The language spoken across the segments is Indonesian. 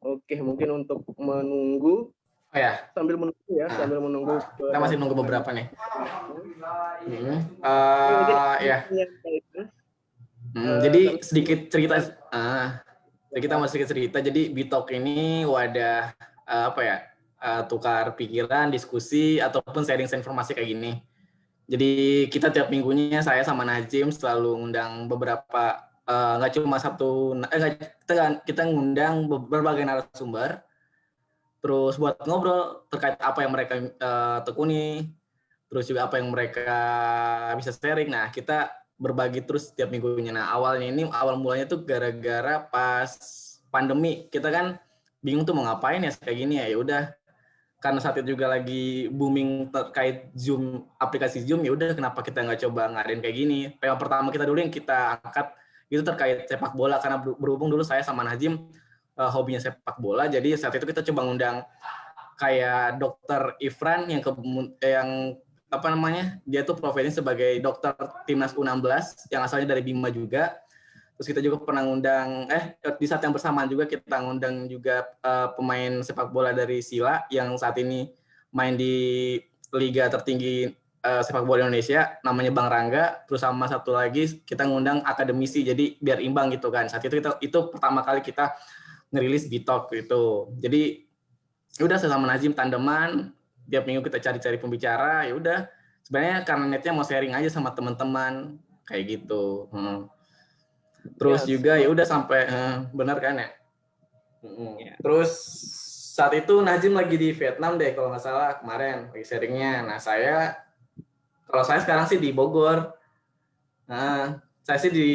Oke, mungkin untuk menunggu. Oh ya. Sambil menunggu ya, sambil menunggu. Kita masih nunggu beberapa nih. Ya. Jadi sedikit cerita. Kita mau sedikit cerita. Jadi Bitalk ini wadah apa ya? Tukar pikiran, diskusi ataupun sharing informasi kayak gini. Jadi kita tiap minggunya saya sama Najim selalu ngundang beberapa nggak cuma satu, kita ngundang berbagai narasumber. Terus buat ngobrol terkait apa yang mereka tekuni, terus juga apa yang mereka bisa sharing. Nah, kita berbagi terus setiap minggunya. Nah, awal mulanya tuh gara-gara pas pandemi. Kita kan bingung tuh mau ngapain ya kayak gini ya. Ya udah, karena saat itu juga lagi booming terkait Zoom, aplikasi Zoom, ya udah kenapa kita nggak coba ngadain kayak gini. Tema pertama kita dulu yang kita angkat itu terkait sepak bola, karena berhubung dulu saya sama Najim hobinya sepak bola, jadi saat itu kita coba ngundang kayak Dokter Ifran yang apa namanya, dia tuh profesinya sebagai dokter timnas U16 yang asalnya dari Bima juga. Terus kita juga pernah ngundang di saat yang bersamaan juga kita ngundang juga pemain sepak bola dari Sila yang saat ini main di liga tertinggi sepak bola Indonesia, namanya Bang Rangga. Terus sama satu lagi kita ngundang akademisi, jadi biar imbang gitu kan. Saat itu itu pertama kali kita ngerilis Bitalk gitu. Jadi udah sama Najim tandeman, tiap minggu kita cari-cari pembicara. Ya udah, sebenarnya karena netnya mau sharing aja sama teman-teman kayak gitu. Terus juga ya udah sampai benar kan ya. Terus saat itu Najim lagi di Vietnam deh kalau nggak salah kemarin lagi sharingnya. Nah kalau saya sekarang sih di Bogor. Saya sih di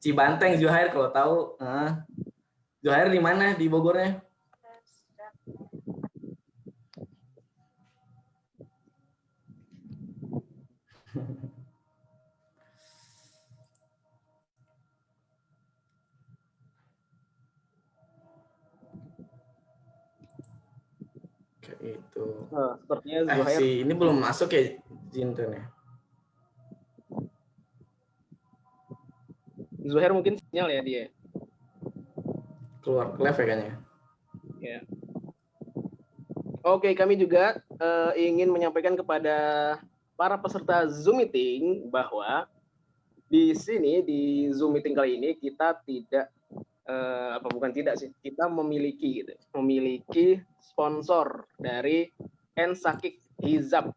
Cibanteng, Zuhair kalau tahu. Zuhair di mana di Bogornya? Kayak itu. Sepertinya Zuhair. Ini belum masuk ya Jinten ya? Zuhair mungkin sinyal ya dia. Keluar live ya kayaknya. Ya. Oke, kami juga ingin menyampaikan kepada para peserta Zoom meeting bahwa di sini di Zoom meeting kali ini kita tidak kita memiliki sponsor dari Ensakik Hijab.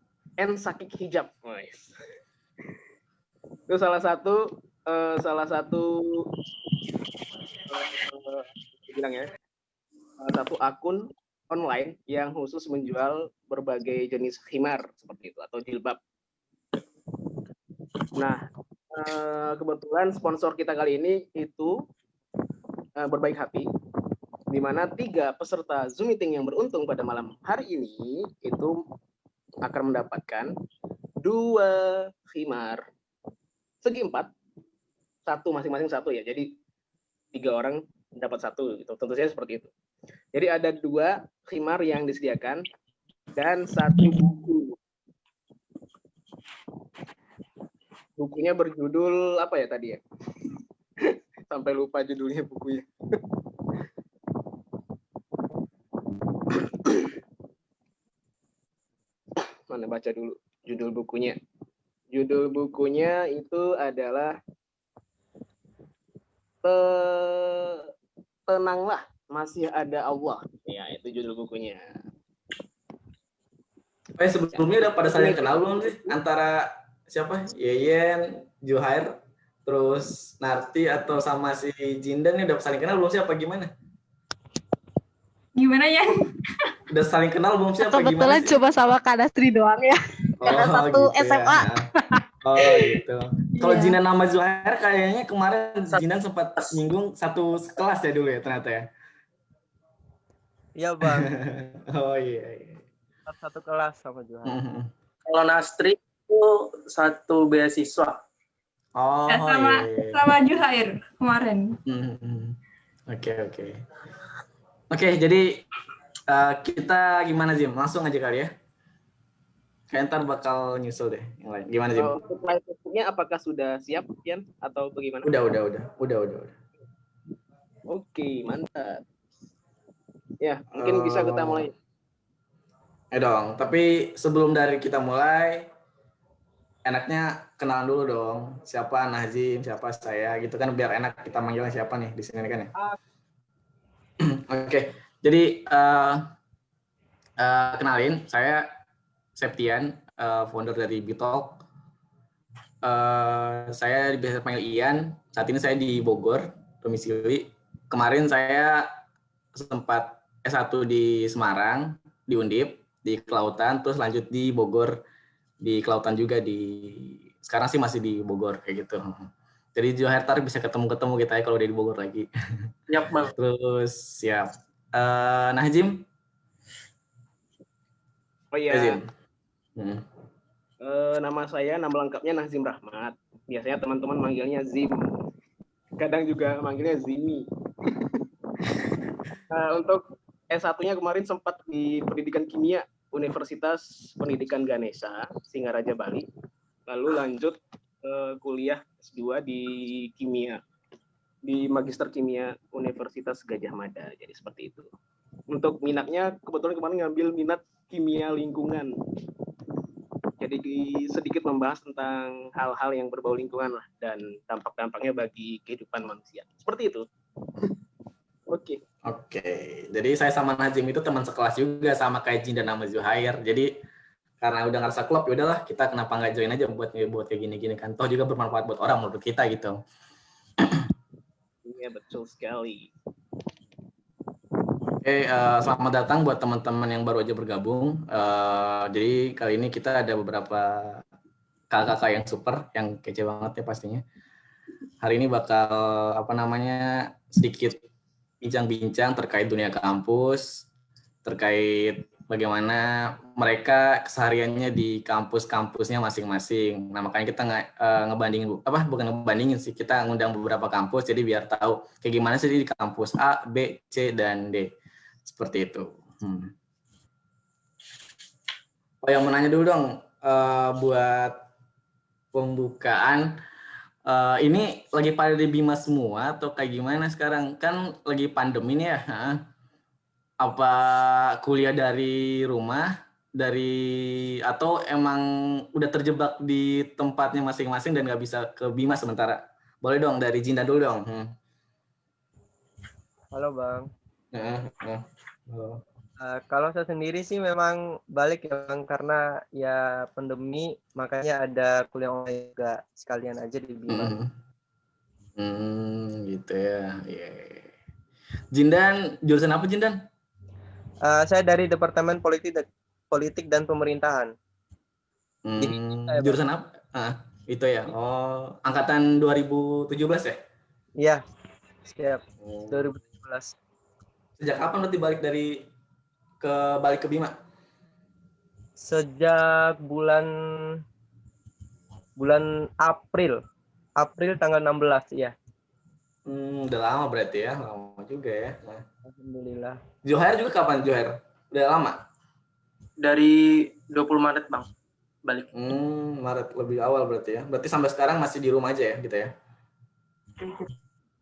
Itu salah satu akun online yang khusus menjual berbagai jenis khimar seperti itu atau jilbab. Nah, kebetulan sponsor kita kali ini itu berbaik hati, di mana 3 peserta Zoom meeting yang beruntung pada malam hari ini itu akan mendapatkan 2 khimar segi 4, satu masing-masing satu ya. Jadi 3 orang dapat 1 gitu. Tentu saja seperti itu. Jadi ada 2 khimar yang disediakan dan 1 buku. Bukunya berjudul apa ya tadi ya? Sampai lupa judulnya bukunya. Mana baca dulu judul bukunya. Judul bukunya itu adalah Tenanglah, Masih Ada Allah. Ya, itu judul bukunya. Sebelumnya udah pada saling kenal belum sih antara siapa? Yeyen, Zuhair, terus Narti atau sama si Jindan nih udah saling kenal belum sih apa gimana? Gimana ya? Udah saling kenal belum sih apa gimana? Kebetulan cuma sama Kadastri doang ya. Karena satu gitu SMA. Ya. Oh gitu. Kalau Jindan sama Zuhair kayaknya kemarin Jindan sempat nyinggung satu kelas ya dulu ya ternyata ya. Iya Bang. Oh iya. Satu kelas sama Zuhair. Kalau Nastri itu satu beasiswa. Oh sama Zuhair kemarin. Oke, jadi kita gimana Jim? Langsung aja kali ya. Kayak ntar bakal nyusul deh yang lain. Gimana Jim? Slide Facebooknya apakah sudah siap, Pian? Atau bagaimana? Udah. Oke, mantap. Ya, mungkin bisa kita mulai. Dong, tapi sebelum dari kita mulai, enaknya kenalan dulu dong. Siapa Nazim, siapa saya, gitu kan biar enak kita manggilnya siapa nih di sini kan ya. Oke, jadi kenalin, saya Septian, founder dari Bitalk. Saya biasa panggil Ian. Saat ini saya di Bogor, domisili. Kemarin saya sempat S1 di Semarang, di Undip, di Kelautan, terus lanjut di Bogor, di Kelautan juga sekarang sih masih di Bogor kayak gitu. Jadi Johar tar bisa ketemu kita ya kalau udah di Bogor lagi. Siap, Bang. Terus siap. Nazim? Oh iya. Nazim. Nama saya, nama lengkapnya Nazim Rahmat. Biasanya teman-teman manggilnya Zim. Kadang juga manggilnya Zimi. Untuk S1-nya kemarin sempat di Pendidikan Kimia Universitas Pendidikan Ganesha, Singaraja, Bali. Lalu lanjut kuliah S2 di Kimia, di Magister Kimia Universitas Gajah Mada. Jadi seperti itu. Untuk minatnya, kebetulan kemarin ngambil minat kimia lingkungan. Jadi sedikit membahas tentang hal-hal yang berbau lingkungan lah, dan dampak-dampaknya bagi kehidupan manusia. Seperti itu. Oke. Jadi saya sama Nazim itu teman sekelas juga, sama kayak Jin dan nama Zuhair. Jadi karena udah ngerasa klop, ya udahlah kita kenapa nggak join aja buat kayak gini-gini kan. Toh juga bermanfaat buat orang menurut kita gitu. Iya, betul sekali. Oke, selamat datang buat teman-teman yang baru aja bergabung. Jadi kali ini kita ada beberapa kakak-kakak yang super, yang kece banget ya pastinya. Hari ini bakal sedikit bincang-bincang terkait dunia kampus, terkait bagaimana mereka kesehariannya di kampus-kampusnya masing-masing. Nah, makanya kita bukan ngebandingin sih, kita ngundang beberapa kampus, jadi biar tahu kayak gimana sih di kampus A, B, C, dan D. Seperti itu. Oh, yang mau nanya dulu dong, buat pembukaan, ini lagi pada di Bima semua atau kayak gimana sekarang? Kan lagi pandemi nih ya. Apa kuliah dari rumah, atau emang udah terjebak di tempatnya masing-masing dan nggak bisa ke Bima sementara? Boleh dong dari Jinda dulu dong. Halo Bang. Halo. Kalau saya sendiri sih memang balik ya Bang, karena ya pandemi, makanya ada kuliah online juga sekalian aja di Bima. Gitu ya. Yeah. Jindan, jurusan apa Jindan? Saya dari Departemen Politik dan Pemerintahan. Jurusan apa? Itu ya. Oh, angkatan 2017 ya? Iya, siap. 2017. Sejak kapan berarti balik ke Bima? Sejak bulan April tanggal 16 ya. Udah lama berarti ya, lama juga ya. Nah. Alhamdulillah. Johar juga kapan Johar? Udah lama? Dari 20 Maret Bang, balik. Maret lebih awal berarti ya. Berarti sampai sekarang masih di rumah aja ya, gitu ya?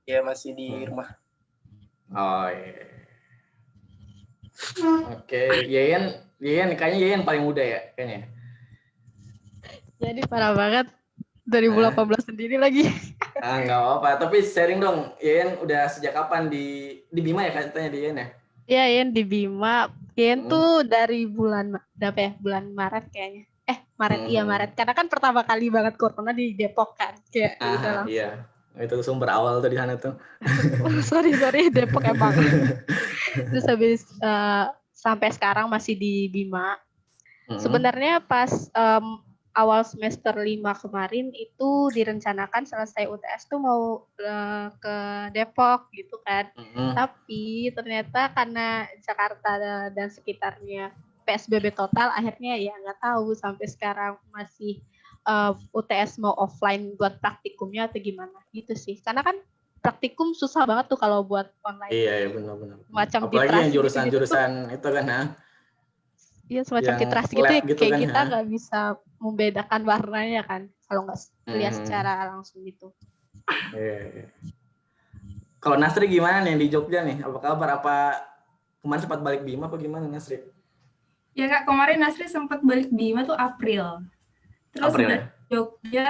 Ya masih di rumah. Oh iya. Oke, Yeyen kayaknya Yeyen paling muda ya kayaknya. Jadi parah banget 2018 sendiri lagi. Nggak apa-apa, tapi sharing dong. Yeyen udah sejak kapan di Bima ya katanya di Yeyen ya? Iya, Yen di Bima. Yen tuh dari bulan bulan Maret kayaknya. Maret, iya Maret. Karena kan pertama kali banget corona di Depok kan. Kayak udah langsung. Iya. Itu sumber awal tuh di sana tuh. sorry Depok emang. Terus habis sampai sekarang masih di Bima. Sebenarnya pas awal semester 5 kemarin itu direncanakan selesai UTS tuh mau ke Depok gitu kan. Tapi ternyata karena Jakarta dan sekitarnya PSBB total, akhirnya ya nggak tahu sampai sekarang masih UTS mau offline buat praktikumnya atau gimana gitu sih. Karena kan praktikum susah banget tuh kalau buat online. Iya benar. Macam apalagi yang jurusan-jurusan itu kan iya semacam titrasi gitu ya, gitu kayak kan, kita nggak bisa membedakan warnanya kan kalau nggak lihat secara langsung gitu. Iya. Kalau Nasri gimana nih di Jogja nih? Apa kabar? Apa kemarin sempat balik Bima apa gimana Nasri? Ya Kak, kemarin Nasri sempat balik Bima tuh April. Terus April, dari Jogja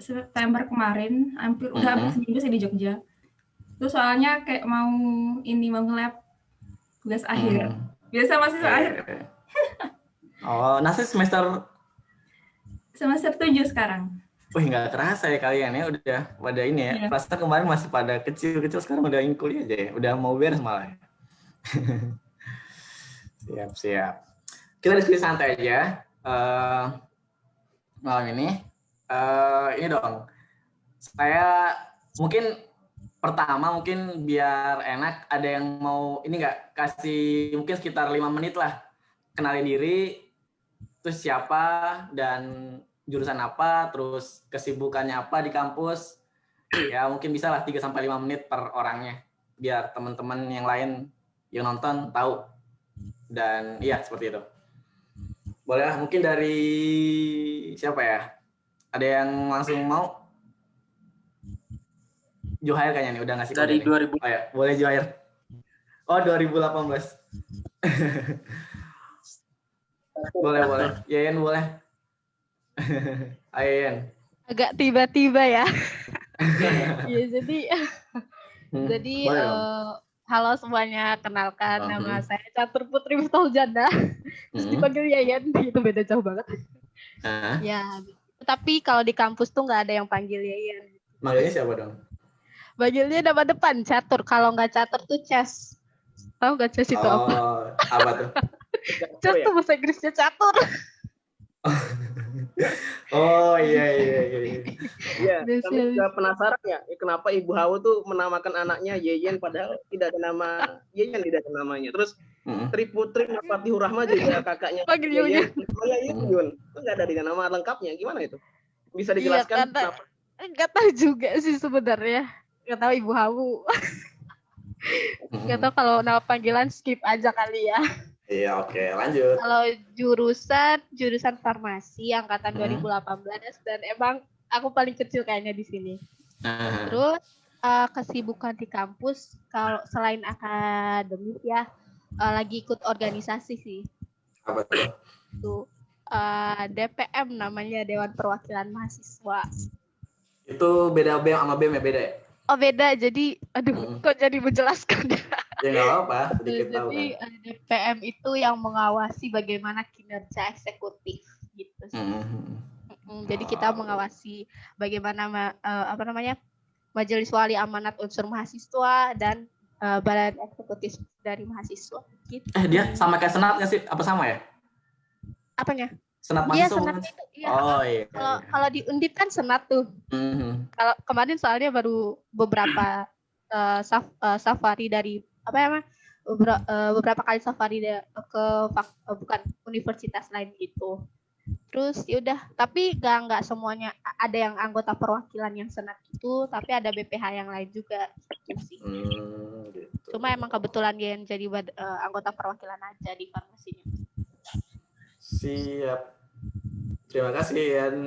September kemarin, udah hampir seminggu sih di Jogja. Terus soalnya kayak mau nge-lab tugas akhir. Biasa mahasiswa akhir. Oh, Nasri semester 7 sekarang. wih, nggak kerasa ya kalian ya, udah pada ini ya. Iya. Perasaan kemarin masih pada kecil-kecil, sekarang udah ingin kuliah aja ya. Udah mau beres malah. Siap. Kita diskusi santai aja. Malam ini. Ini dong. Saya mungkin pertama mungkin biar enak, ada yang mau ini nggak, kasih mungkin sekitar 5 menit lah. Kenalin diri, terus siapa, dan jurusan apa, terus kesibukannya apa di kampus. Ya mungkin bisa lah 3-5 menit per orangnya, biar teman-teman yang lain yang nonton tahu. Dan iya seperti itu. Boleh lah, mungkin dari siapa ya? Ada yang langsung mau? Juhair kayaknya nih udah ngasih Dari kode nih. 2000. Oh ya, boleh Juhair. Oh 2018. boleh. Yayan boleh. Ayen. Agak tiba-tiba ya. Ya, jadi Boleh, halo semuanya, kenalkan nama saya Catur Putri Miftahul-Jannah. Terus dipanggil Yayan, itu beda jauh banget. Ya, tapi kalau di kampus tuh nggak ada yang panggil Yayan. Manggilnya siapa dong? Panggilnya nama depan Catur, kalau nggak Catur tuh Ces. Tahu nggak Ces itu apa? Apa tuh? Ces tuh bahasa Inggrisnya Catur. Oh iya. Iya, kami juga penasaran ya, kenapa Ibu Hawa tuh menamakan anaknya Yeyen padahal tidak ada nama Yeyen, tidak ada namanya. Terus Tri Putri Fatihur Rahma juga kakaknya Panggil Yeyen. Yuyun. Itu nggak ada dengan nama lengkapnya, gimana itu? Bisa dijelaskan kenapa? Nggak tahu juga sih sebenarnya. Nggak tahu Ibu Hawu. Nggak tahu, kalau nama panggilan skip aja kali ya. Iya, oke, lanjut. Kalau jurusan farmasi angkatan 2018, dan emang aku paling kecil kayaknya di sini. Terus kesibukan di kampus kalau selain akademik ya, lagi ikut organisasi sih. Apa tuh? Itu DPM namanya, Dewan Perwakilan Mahasiswa. Itu beda BEM sama BEM ya, beda ya? Oh beda, jadi kok jadi menjelaskan ya? Ya nggak apa-apa, sedikit tahu kan. Jadi DPM itu yang mengawasi bagaimana kinerja eksekutif gitu sih. Jadi kita mengawasi bagaimana Majelis Wali Amanat Unsur Mahasiswa dan Badan Eksekutif dari mahasiswa. Gitu. Dia sama kayak Senat nggak sih? Apa sama ya? Apanya? Senat Iya, mahasiswa. Senat itu. Iya. Oh iya. Kalau di Undip kan Senat tuh. Kalau kemarin soalnya baru beberapa safari dari beberapa kali safari ke bukan universitas lain gitu. Terus ya udah, tapi nggak semuanya ada yang anggota perwakilan yang Senat itu, tapi ada BPH yang lain juga gitu sih. Gitu. Cuma emang kebetulan dia yang jadi anggota perwakilan aja di farmasinya. Siap. Terima kasih Yan.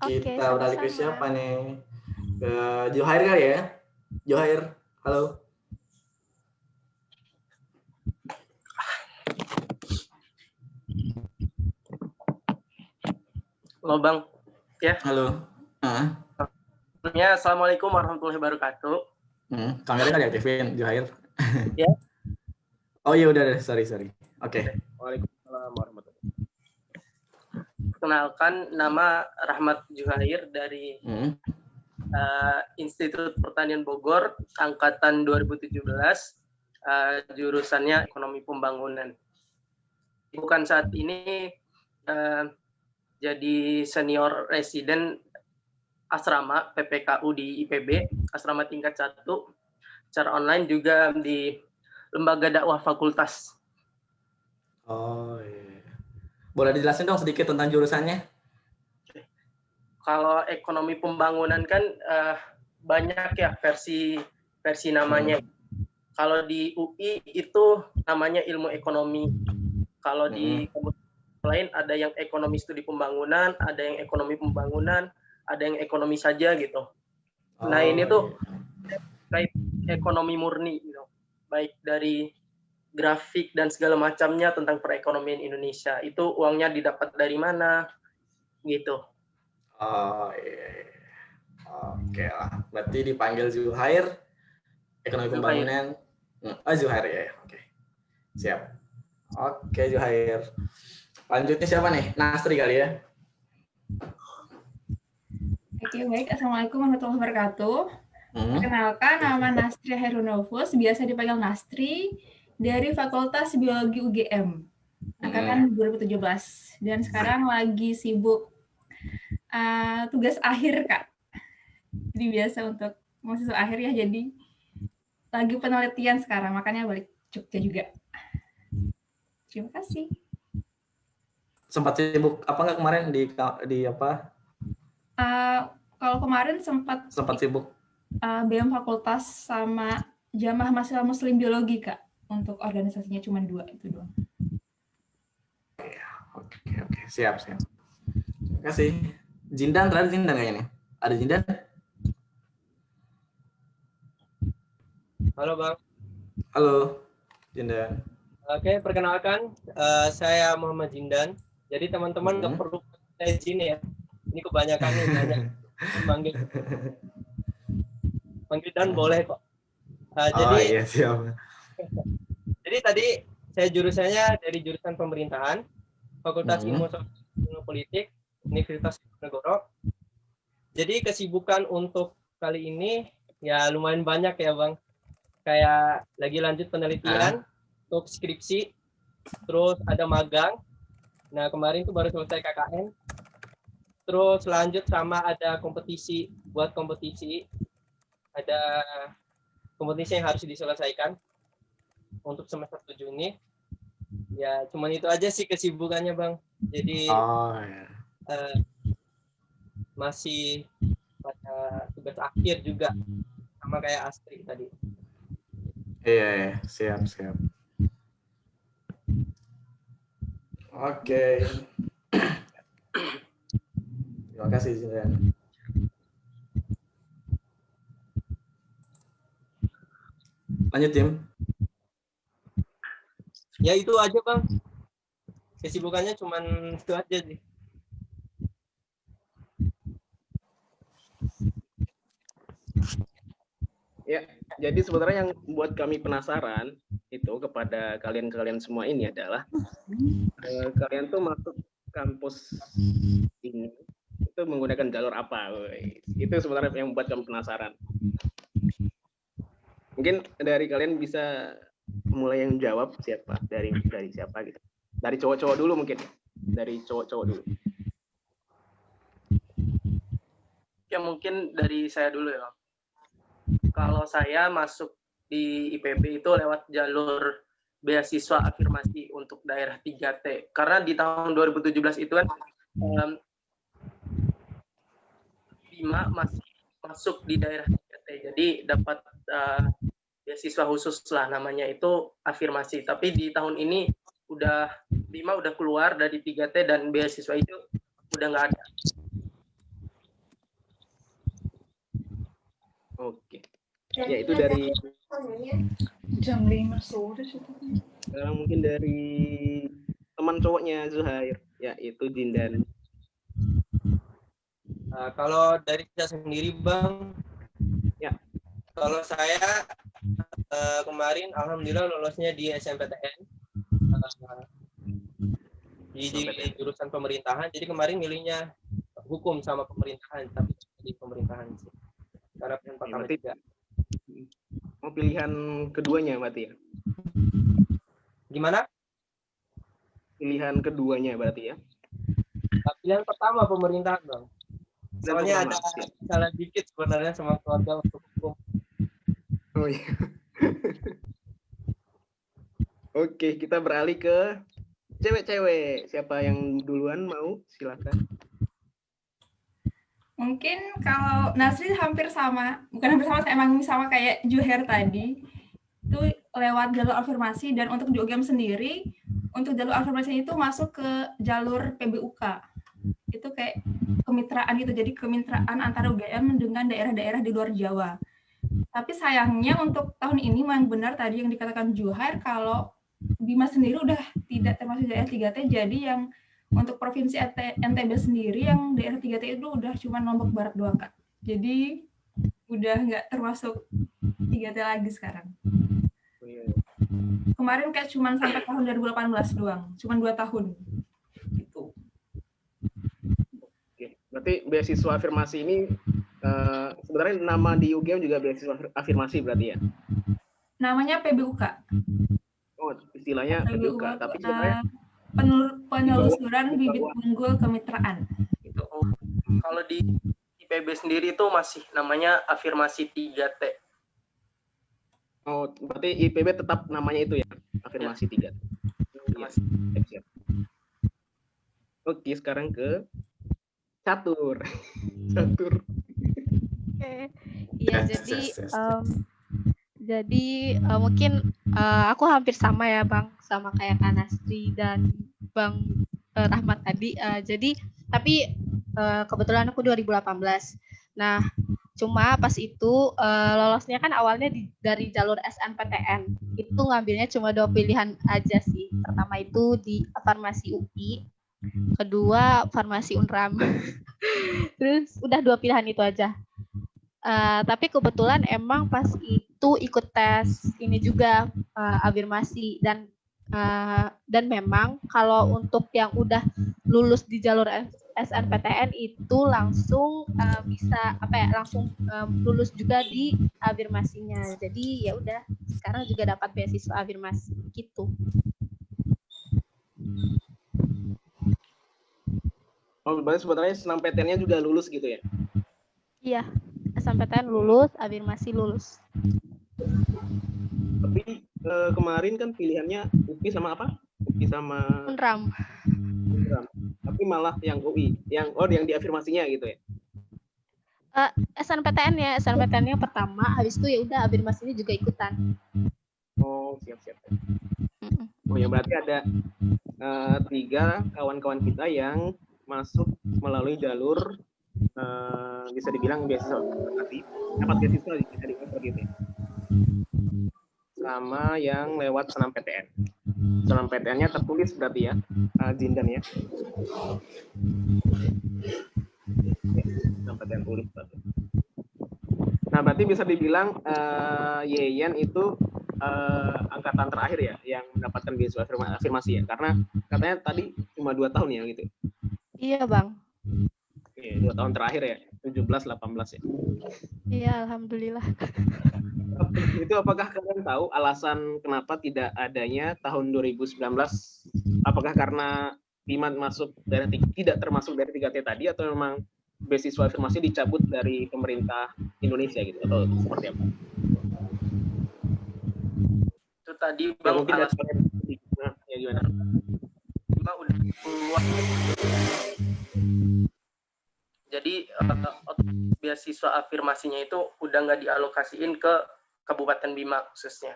Kita beralih ke siapa nih? Ke Juhair kali ya? Juhair, halo. Halo Bang. Ya. Halo. Ya, Assalamualaikum warahmatullahi wabarakatuh. Kameranya nggak diaktifin, Juhair. Ya. Oh iya udah, sorry. Oke. Waalaikumsalam warahmatullahi wabarakatuh. Kenalkan, nama Rahmat Juhair dari Institut Pertanian Bogor, angkatan 2017, jurusannya Ekonomi Pembangunan. Bukan saat ini jadi senior residen asrama PPKU di IPB, asrama tingkat 1, secara online juga di Lembaga Dakwah Fakultas. Oh iya. Boleh dijelasin dong sedikit tentang jurusannya? Kalau ekonomi pembangunan kan banyak ya versi namanya. Kalau di UI itu namanya ilmu ekonomi. Kalau di lain ada yang ekonomi studi pembangunan, ada yang ekonomi pembangunan, ada yang ekonomi saja gitu. Nah ini tuh kayak ekonomi murni gitu. Baik dari grafik dan segala macamnya tentang perekonomian Indonesia. Itu uangnya didapat dari mana, gitu. Oh iya. Oke lah. Berarti dipanggil Zuhair, ekonomi Zuhair. pembangunan. Oh Zuhair ya. Oke. Siap. Oke Zuhair. Lanjutnya siapa nih? Nasri kali ya. Oke, baik. Assalamualaikum warahmatullahi wabarakatuh. Perkenalkan, nama Nastri Herunofus, biasa dipanggil Nastri, dari Fakultas Biologi UGM, angkatan 2017. Dan sekarang lagi sibuk tugas akhir, Kak. Jadi biasa untuk mahasiswa akhir ya, jadi lagi penelitian sekarang, makanya balik Jogja juga. Terima kasih. Sempat sibuk apa nggak kemarin di apa? Kalau kemarin sempat sibuk BM fakultas sama Jamaah Mahasiswa Muslim Biologi, Kak. Untuk organisasinya cuma 2, itu doang. Oke. Siap. Terima kasih. Jindan, terakhir Jindan kayaknya nih. Ada Jindan? Halo Bang. Halo, Jindan. Oke, perkenalkan, saya Muhammad Jindan. Jadi teman-teman nggak perlu saya Jin ya. Ini kebanyakan nih banyak panggil dan boleh kok. Jadi iya, siap. Jadi tadi saya jurusannya dari jurusan pemerintahan, Fakultas Ilmu Sosial Politik, Universitas Diponegoro. Jadi kesibukan untuk kali ini ya lumayan banyak ya Bang. Kayak lagi lanjut penelitian untuk skripsi, terus ada magang. Nah kemarin tuh baru selesai KKN. Terus lanjut sama ada kompetisi, ada kompetisi yang harus diselesaikan untuk semester 7 ini. Ya cuman itu aja sih kesibukannya Bang. Jadi masih pada tugas akhir juga sama kayak Astri tadi. Iya, siap. Oke. Terima kasih Jindan. Lanjut Tim. Ya itu aja Bang. Kesibukannya cuman itu aja sih. Ya, jadi sebenarnya yang buat kami penasaran itu kepada kalian semua ini adalah kalian tuh masuk kampus ini itu menggunakan jalur apa? Itu sebenarnya yang membuat kami penasaran. Mungkin dari kalian bisa mulai yang jawab siapa? Dari siapa gitu? Dari cowok-cowok dulu mungkin. Dari cowok-cowok dulu. Ya mungkin dari saya dulu ya. Kalau saya masuk di IPB itu lewat jalur beasiswa afirmasi untuk daerah 3T. Karena di tahun 2017 itu kan Bima masih masuk di daerah 3T. Jadi dapat beasiswa khusus lah namanya itu afirmasi. Tapi di tahun ini Bima udah keluar dari 3T dan beasiswa itu udah nggak ada. Oke. Ya itu dari jam 5 sore. Sekarang mungkin dari teman cowoknya Zuhair, yaitu Jindan. Kalau dari saya sendiri Bang, ya kalau saya kemarin alhamdulillah lolosnya di SMPTN di jurusan pemerintahan. Jadi kemarin milihnya hukum sama pemerintahan, tapi di pemerintahan sih. Karena pilihan pertama juga. Mau pilihan keduanya berarti ya? Gimana? Pilihan keduanya berarti ya? Pilihan pertama pemerintahan Bang. Soalnya ada salah dikit sebenarnya sama keluarga untuk hukum. Oh iya. Oke, kita beralih ke cewek-cewek. Siapa yang duluan mau? Silakan. Mungkin kalau Nasri hampir sama, bukan hampir sama, emang sama kayak Zuhair tadi, itu lewat jalur afirmasi. Dan untuk di UGM sendiri, untuk jalur afirmasi itu masuk ke jalur PBUK. Itu kayak kemitraan gitu, jadi kemitraan antara UGM dengan daerah-daerah di luar Jawa. Tapi sayangnya untuk tahun ini memang benar tadi yang dikatakan Zuhair, kalau Bima sendiri udah tidak termasuk daerah 3T, jadi yang untuk provinsi NTB sendiri yang daerah 3T itu udah cuma Lombok Barat doang, Kak. Jadi udah nggak termasuk 3T lagi sekarang. Kemarin kayak cuma sampai tahun 2018 doang, cuma 2 tahun. Gitu. Oke. Berarti beasiswa afirmasi ini sebenarnya nama di UGM juga beasiswa afirmasi berarti ya? Namanya PBUK. Oh, istilahnya PBUK, tapi sebenarnya penelusuran bibit unggul kemitraan. Gitu. Kalau di IPB sendiri itu masih namanya afirmasi 3T. Oh, berarti IPB tetap namanya itu ya, afirmasi 3T. Ya. Siap. Oke, sekarang ke catur. Catur. Oke. Iya, jadi mungkin aku hampir sama ya Bang, sama kayak Kak Nastri dan Bang Rahmat tadi. Tapi kebetulan aku 2018. Nah, cuma pas itu lolosnya kan awalnya dari jalur SNPTN. Itu ngambilnya cuma 2 pilihan aja sih. Pertama itu di farmasi UI, kedua farmasi Unram. Terus udah 2 pilihan itu aja. Tapi kebetulan emang pas itu ikut tes ini juga afirmasi dan memang kalau untuk yang udah lulus di jalur SNPTN itu langsung bisa langsung lulus juga di afirmasinya. Jadi ya udah sekarang juga dapat beasiswa afirmasi gitu. Oh, berarti sebenarnya SNMPTN-nya juga lulus gitu ya? Iya, SNMPTN lulus, afirmasi lulus. Tapi kemarin kan pilihannya UPI sama apa? UPI sama Unram. Tapi malah yang UI, yang di afirmasinya gitu ya? SNPTN-nya pertama, habis itu ya udah afirmasinya juga ikutan. Oh, siap. Oh ya, berarti ada 3 kawan-kawan kita yang masuk melalui jalur bisa dibilang beasiswa, dapat beasiswa bisa dibilang seperti itu. Sama yang lewat SNMPTN. SNMPTN-nya tertulis berarti ya, Zindan ya. SNMPTN tulis berarti. Nah, berarti bisa dibilang Yeyen itu angkatan terakhir ya yang mendapatkan beasiswa afirmasi ya, karena katanya tadi cuma 2 tahun ya gitu. Iya Bang. Oke, 2 tahun terakhir ya, 17-18 ya. Iya, alhamdulillah. Itu apakah kalian tahu alasan kenapa tidak adanya tahun 2019? Apakah karena Bima tidak termasuk dari 3T tadi, atau memang beasiswa afirmasi dicabut dari pemerintah Indonesia gitu, atau seperti apa? Itu tadi Bang, mungkin ya gimana? Bima udah keluar. Jadi beasiswa afirmasinya itu udah nggak dialokasiin ke Kabupaten Bima khususnya.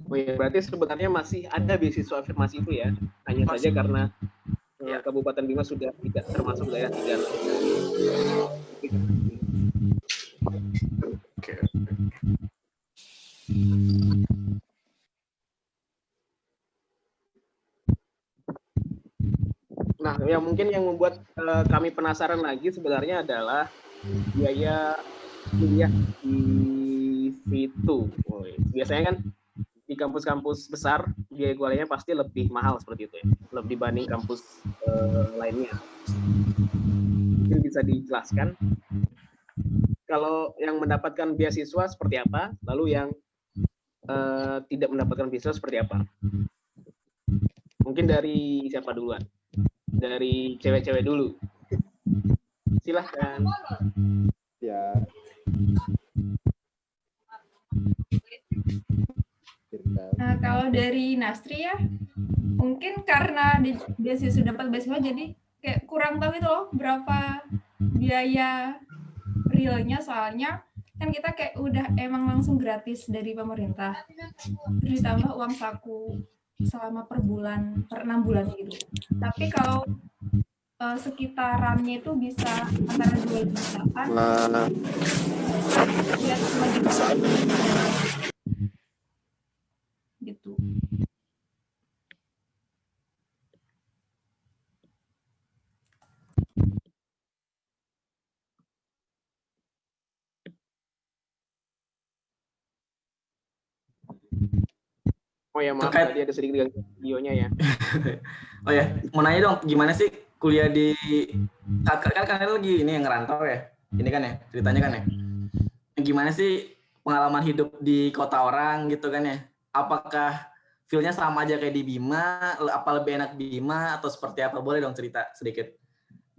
Oh ya, berarti sebenarnya masih ada beasiswa afirmasi itu ya, hanya saja karena Kabupaten Bima sudah tidak termasuk daerah 3. Oke. Nah, yang mungkin yang membuat kami penasaran lagi sebenarnya adalah biaya kuliah di situ. Oh, biasanya kan di kampus-kampus besar biaya kuliahnya pasti lebih mahal seperti itu ya, lebih dibanding kampus lainnya. Mungkin bisa dijelaskan kalau yang mendapatkan beasiswa seperti apa, lalu yang tidak mendapatkan beasiswa seperti apa. Mungkin dari siapa duluan? Dari cewek-cewek dulu. Silahkan. Ya. Nah, kalau dari Nastri ya, mungkin karena dia sudah dapat beasiswa, jadi kayak kurang tahu itu loh berapa biaya realnya, soalnya kan kita kayak udah emang langsung gratis dari pemerintah, terus ditambah uang saku selama per 6 bulan gitu. Tapi kalau sekitarannya itu bisa antara 2 jutaan ya 5 jutaan. Oh ya maaf, tadi ada sedikit gangguan videonya ya. Oh ya, mau nanya dong, gimana sih kuliah di kan kalian lagi ini yang ngerantau ya? Ini kan ya ceritanya kan ya. Gimana sih pengalaman hidup di kota orang gitu kan ya? Apakah feel-nya sama aja kayak di Bima? Apa lebih enak Bima atau seperti apa? Boleh dong cerita sedikit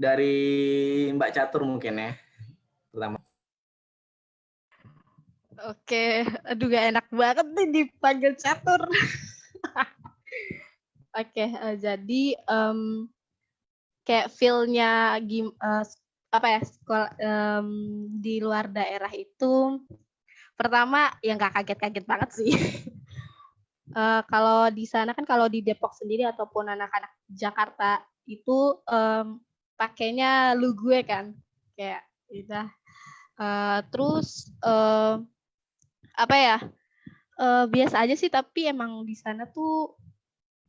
dari Mbak Catur mungkin ya. Pertama. Oke, aduh gak enak banget nih dipanggil Catur. Oke, jadi kayak feel-nya apa ya sekolah di luar daerah itu pertama yang nggak kaget-kaget banget sih. Kalau di sana kan kalau di Depok sendiri ataupun anak-anak Jakarta itu pakainya lu gue kan kayak gitu. Terus apa ya biasa aja sih, tapi emang di sana tuh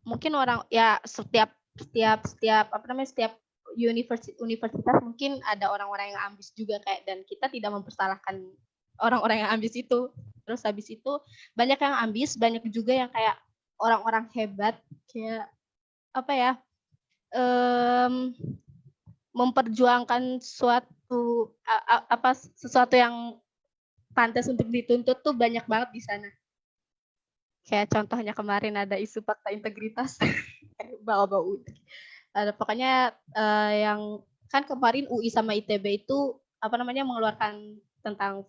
mungkin orang ya setiap apa namanya setiap universitas mungkin ada orang-orang yang ambis juga kayak, dan kita tidak mempersalahkan orang-orang yang ambis itu. Terus habis itu banyak yang ambis, banyak juga yang kayak orang-orang hebat kayak apa ya memperjuangkan sesuatu yang pantas untuk dituntut tuh banyak banget di sana. Kayak contohnya kemarin ada isu fakta integritas, bawa-bawa. Ada pokoknya yang kan kemarin UI sama ITB itu apa namanya mengeluarkan tentang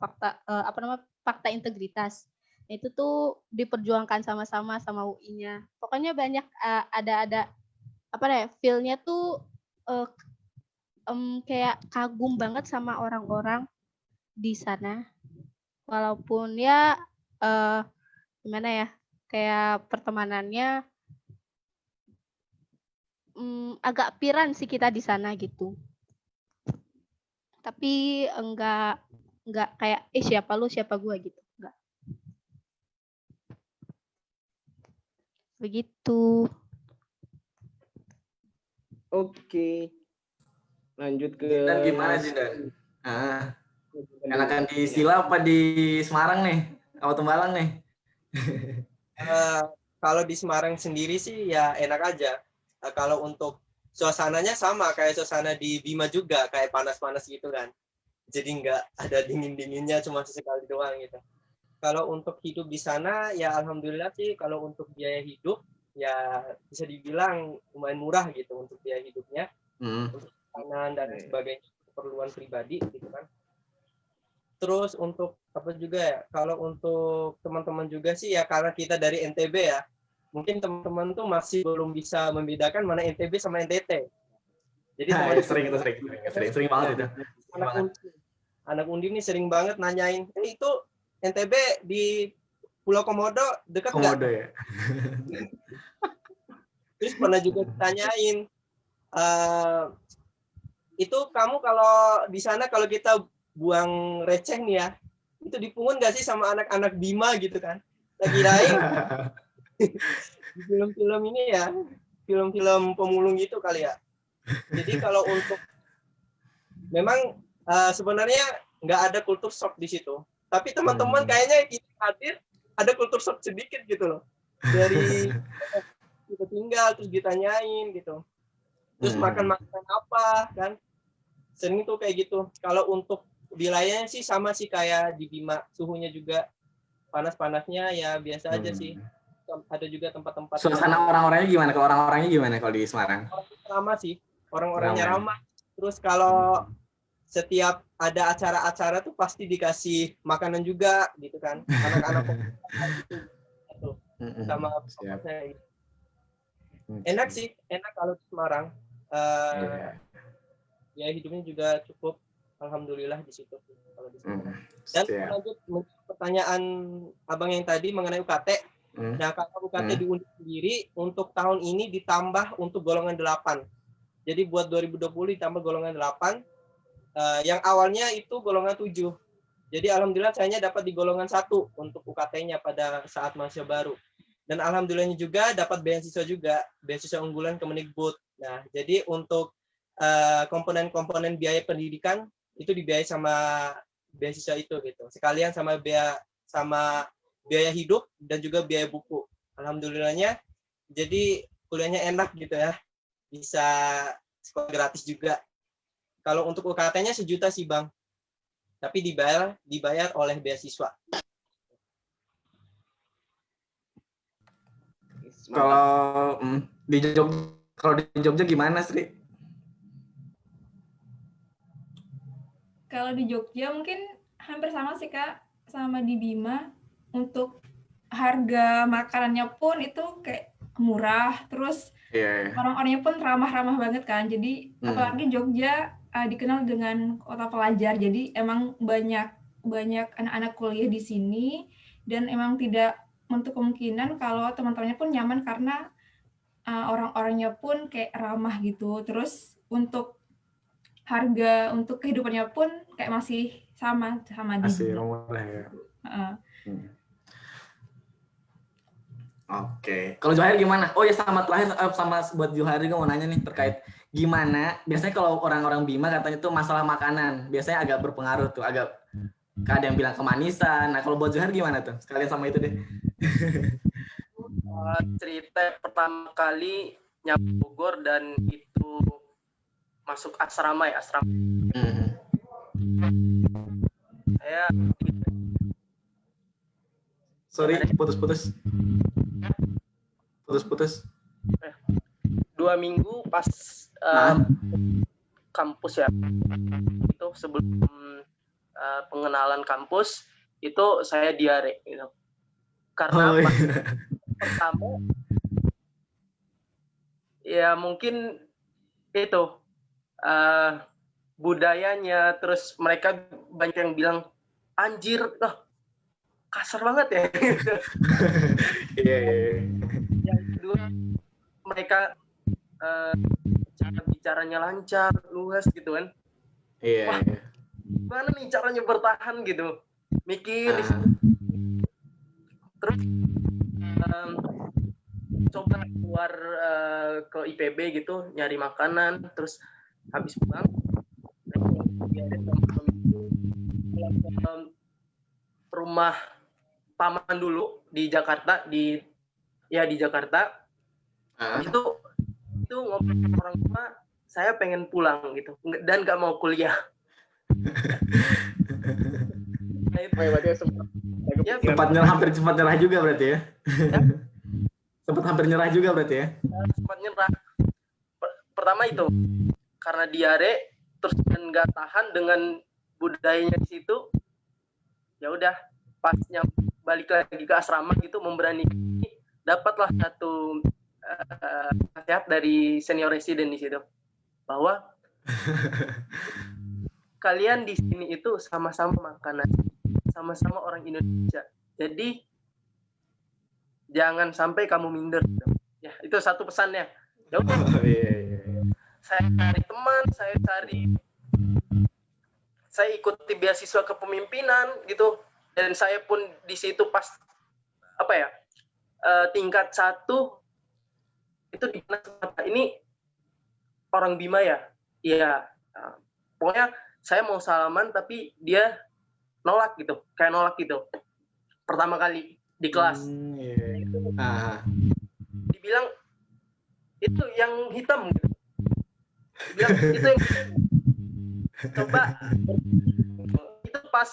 fakta integritas. Itu tuh diperjuangkan sama-sama sama UI-nya. Pokoknya banyak ada apa ya feel-nya tuh kayak kagum banget sama orang-orang di sana. Walaupun ya gimana ya kayak pertemanannya agak piran sih kita di sana gitu. Tapi enggak kayak siapa lu siapa gua gitu. Enggak. Begitu. Oke. Lanjut ke Dan gimana sih, Dan? Enakan di Sila apa di Semarang nih? Apa Tembalang nih? Kalau di Semarang sendiri sih ya enak aja. Kalau untuk suasananya sama kayak suasana di Bima juga, kayak panas-panas gitu kan. Jadi nggak ada dingin-dinginnya, cuma sesekali doang gitu. Kalau untuk hidup di sana ya alhamdulillah sih, kalau untuk biaya hidup ya bisa dibilang lumayan murah gitu untuk biaya hidupnya. Untuk makanan dan sebagainya, keperluan pribadi gitu kan. Terus untuk apa juga ya, kalau untuk teman-teman juga sih ya karena kita dari NTB ya, mungkin teman-teman tuh masih belum bisa membedakan mana NTB sama NTT. Jadi sering banget itu. Anak Undi nih sering banget nanyain, ini itu NTB di Pulau Komodo dekat nggak? Komodo ya. Terus pernah juga ditanyain, itu kamu kalau di sana kalau kita buang receh nih ya, itu dipungut nggak sih sama anak-anak Bima gitu kan? Lagi lain di film-film ini ya, film-film pemulung gitu kali ya. Jadi kalau untuk memang sebenarnya nggak ada kultur shock di situ, tapi teman-teman kayaknya kita hadir ada kultur shock sedikit gitu loh, dari kita tinggal terus ditanyain gitu, terus makan makanan apa kan, sering tuh kayak gitu. Kalau untuk wilayahnya sih sama sih kayak di Bima, suhunya juga panas-panasnya ya biasa aja sih. Ada juga tempat-tempat. Suasana orang-orangnya gimana? Kalau orang-orangnya gimana kalau di Semarang? Ramah sih, orang-orangnya ramah. Terus kalau setiap ada acara-acara tuh pasti dikasih makanan juga gitu kan, anak-anak gitu. Sama saya. Enak sih, enak kalau di Semarang. Ya hidupnya juga cukup, alhamdulillah di situ. Kalau di Semarang. Dan lanjut pertanyaan abang yang tadi mengenai UKT. Nah kalau UKT di Undip sendiri untuk tahun ini ditambah untuk golongan 8. Jadi buat 2020 ditambah golongan 8. Yang awalnya itu golongan 7. Jadi alhamdulillah saya dapat di golongan 1 untuk UKT-nya pada saat mahasiswa baru. Dan alhamdulillahnya juga dapat beasiswa juga, beasiswa unggulan Kemendikbud. Nah, jadi untuk komponen-komponen biaya pendidikan itu dibiayai sama beasiswa itu gitu. Sekalian sama biaya hidup dan juga biaya buku. alhamdulillahnya jadi kuliahnya enak gitu ya, bisa sekolah gratis juga. Kalau untuk UKT-nya 1 juta sih Bang, tapi dibayar oleh beasiswa. Kalau di Jogja gimana, Sri? Kalau di Jogja mungkin hampir sama sih Kak, sama di Bima. Untuk harga makanannya pun itu kayak murah, terus orang-orangnya pun ramah-ramah banget kan. Jadi apalagi Jogja dikenal dengan kota pelajar, jadi emang banyak anak-anak kuliah di sini, dan emang tidak menutup kemungkinan kalau teman-temannya pun nyaman karena orang-orangnya pun kayak ramah gitu. Terus untuk harga untuk kehidupannya pun kayak masih sama di masih murah ya. Oke. Kalau Johari gimana? Oh ya, sama terakhir sama buat Johari gue mau nanya nih terkait gimana biasanya kalau orang-orang Bima katanya tuh masalah makanan biasanya agak berpengaruh tuh, agak ada yang bilang kemanisan. Nah kalau buat Johari gimana tuh? Sekalian sama itu deh. Cerita pertama kali nyampe Bogor dan itu masuk asrama ya, asrama. Saya sorry, putus-putus. 2 minggu pas kampus ya, itu sebelum pengenalan kampus itu saya diare gitu. Karena pertama ya mungkin itu budayanya, terus mereka banyak yang bilang anjir, kasar banget ya. Yang kedua mereka cara bicaranya lancar, luas gitu kan. Wah, gimana nih caranya bertahan gitu, mikir. Terus coba keluar ke IPB gitu, nyari makanan, terus habis pulang rumah paman dulu di Jakarta, di Jakarta. Itu ngobrol sama orang tua, saya pengen pulang gitu dan nggak mau kuliah. Sempat nyerah juga berarti ya? Sempat hampir nyerah juga berarti ya? Sempat nyerah. Pertama itu karena diare, terus nggak tahan dengan budayanya di situ. Ya udah, pasnya balik lagi ke asrama gitu, memberanikan, dapatlah satu nasihat dari senior residen di situ bahwa kalian di sini itu sama-sama makanan, sama-sama orang Indonesia. Jadi jangan sampai kamu minder. Ya, itu satu pesannya. Ya udah. Saya cari teman, saya ikuti beasiswa kepemimpinan gitu, dan saya pun di situ pas tingkat 1 itu di mana ini orang Bima ya, iya. Pokoknya saya mau salaman tapi dia nolak gitu, kayak nolak gitu. Pertama kali di kelas. Dibilang itu yang hitam gitu. Dibilang itu yang coba itu pas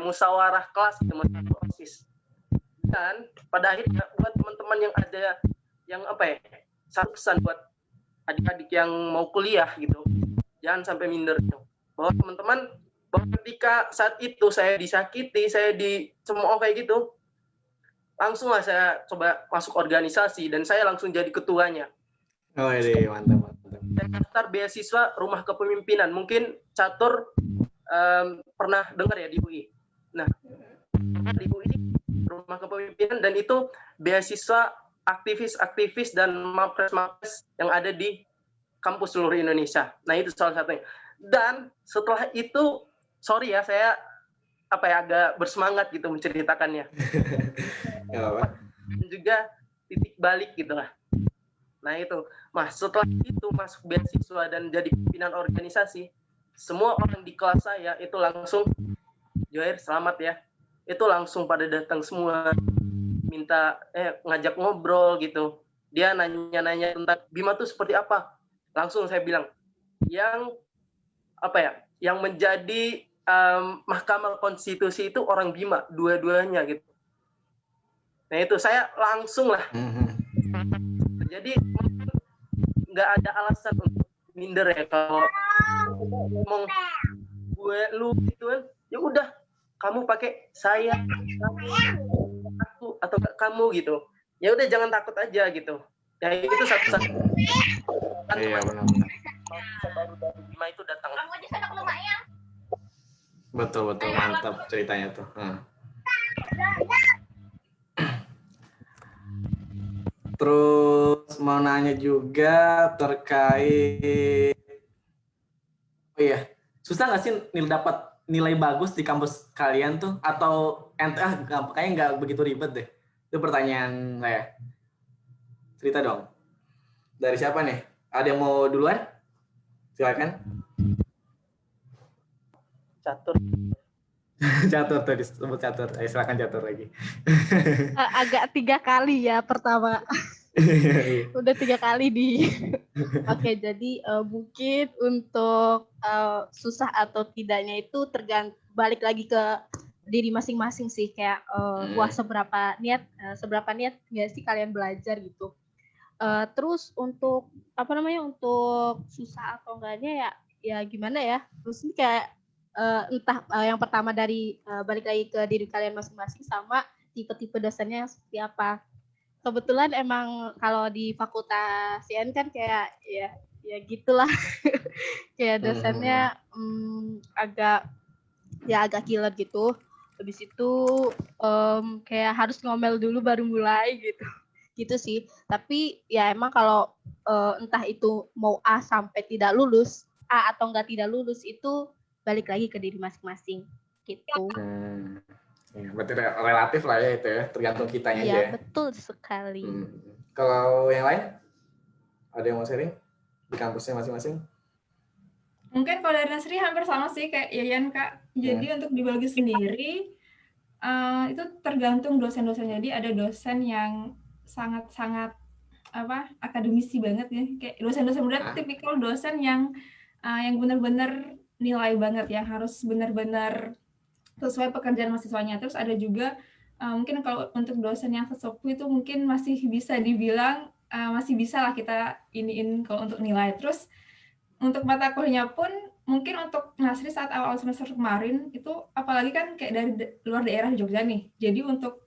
musyawarah kelas gitu, musyawarah OSIS. Dan pada akhirnya buat teman-teman yang ada yang satu pesan buat adik-adik yang mau kuliah gitu, jangan sampai minder gitu. Bahwa teman-teman, bahwa ketika saat itu saya disakiti, saya dicemooh kayak gitu, langsung lah saya coba masuk organisasi dan saya langsung jadi ketuanya. Oh iya, mantap. Saya daftar beasiswa Rumah Kepemimpinan. Mungkin Catur pernah dengar ya di UI. Nah, di UI Rumah Kepemimpinan, dan itu beasiswa aktivis-aktivis dan mapres-mapres yang ada di kampus seluruh Indonesia. Nah, itu salah satunya. Dan setelah itu, sorry ya, saya agak bersemangat gitu menceritakannya. Dan juga titik balik gitu lah. Nah itu, setelah itu masuk beasiswa dan jadi pimpinan organisasi, semua orang di kelas saya itu langsung, Joher selamat ya, itu langsung pada datang semua, minta ngajak ngobrol gitu. Dia nanya-nanya tentang Bima tuh seperti apa. Langsung saya bilang, yang menjadi Mahkamah Konstitusi itu orang Bima, dua-duanya gitu. Nah itu saya langsung lah. Jadi nggak ada alasan untuk minder ya kalau ngomong gue lu gitu kan. Ya udah, kamu pakai saya, aku atau kamu gitu. Ya udah jangan takut aja gitu. Ya itu satu-satu. Iya benar-benar. Baru dari Bima itu datang. Betul mantap ceritanya tuh. Terus mau nanya juga terkait, susah nggak sih dapat nilai bagus di kampus kalian tuh? Atau kayaknya nggak begitu ribet deh? Itu pertanyaan saya. Cerita dong. Dari siapa nih? Ada yang mau duluan? Silakan. Catur. Catur tuh disebut catur. Silakan catur lagi. Agak 3 kali ya pertama. Udah 3 kali di. Oke, jadi mungkin untuk susah atau tidaknya itu balik lagi ke diri masing-masing sih, kayak wah seberapa niat nggak sih kalian belajar gitu. Terus untuk untuk susah atau enggaknya ya gimana ya, terus ini kayak entah yang pertama dari balik lagi ke diri kalian masing-masing sama tipe-tipe dosennya seperti apa. Kebetulan emang kalau di fakultas CN kan kayak ya gitulah. Kayak dosennya agak killer gitu. Habis itu kayak harus ngomel dulu baru mulai gitu sih. Tapi ya emang kalau entah itu mau A sampai tidak lulus, A atau enggak tidak lulus, itu balik lagi ke diri masing-masing gitu. Ya, berarti relatif lah ya itu ya, tergantung kitanya aja. Iya, betul sekali. Kalau yang lain, ada yang mau sharing di kampusnya masing-masing? Mungkin kalau dari Nasri hampir sama sih kayak Yayan, Kak. Jadi untuk dibagi sendiri, itu tergantung dosen-dosennya. Jadi ada dosen yang sangat-sangat akademisi banget ya. Kayak dosen-dosen muda tipikal dosen yang benar-benar nilai banget ya, harus benar-benar sesuai pekerjaan mahasiswanya. Terus ada juga mungkin kalau untuk dosen yang sesepuh itu mungkin masih bisa dibilang masih bisa lah kita iniin kalau untuk nilai. Terus untuk mata kuliahnya pun mungkin untuk Nasri saat awal semester kemarin itu apalagi kan kayak dari luar daerah Jogja nih. Jadi untuk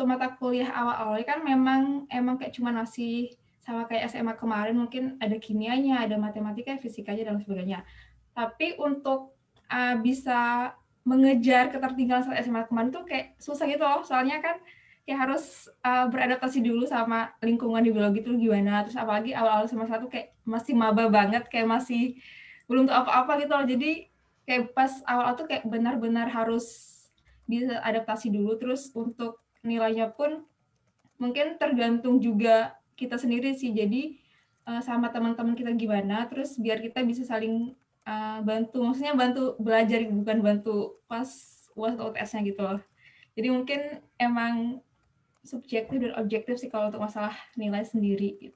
mata kuliah awal-awalnya kan emang kayak cuman masih sama kayak SMA kemarin, mungkin ada kimianya, ada matematika, fisikanya dan sebagainya. Tapi untuk bisa mengejar ketertinggalan saat SMA kemarin tuh kayak susah gitu loh, soalnya kan kayak harus beradaptasi dulu sama lingkungan di biologi itu gimana, terus apalagi awal-awal semester 1 kayak masih maba banget, kayak masih belum tahu apa-apa gitu loh, jadi kayak pas awal-awal tuh kayak benar-benar harus bisa adaptasi dulu. Terus untuk nilainya pun mungkin tergantung juga kita sendiri sih, jadi sama teman-teman kita gimana, terus biar kita bisa saling bantu, maksudnya bantu belajar bukan bantu pas UAS atau UTS-nya gitu loh. Jadi mungkin emang subjektif dan objektif sih kalau untuk masalah nilai sendiri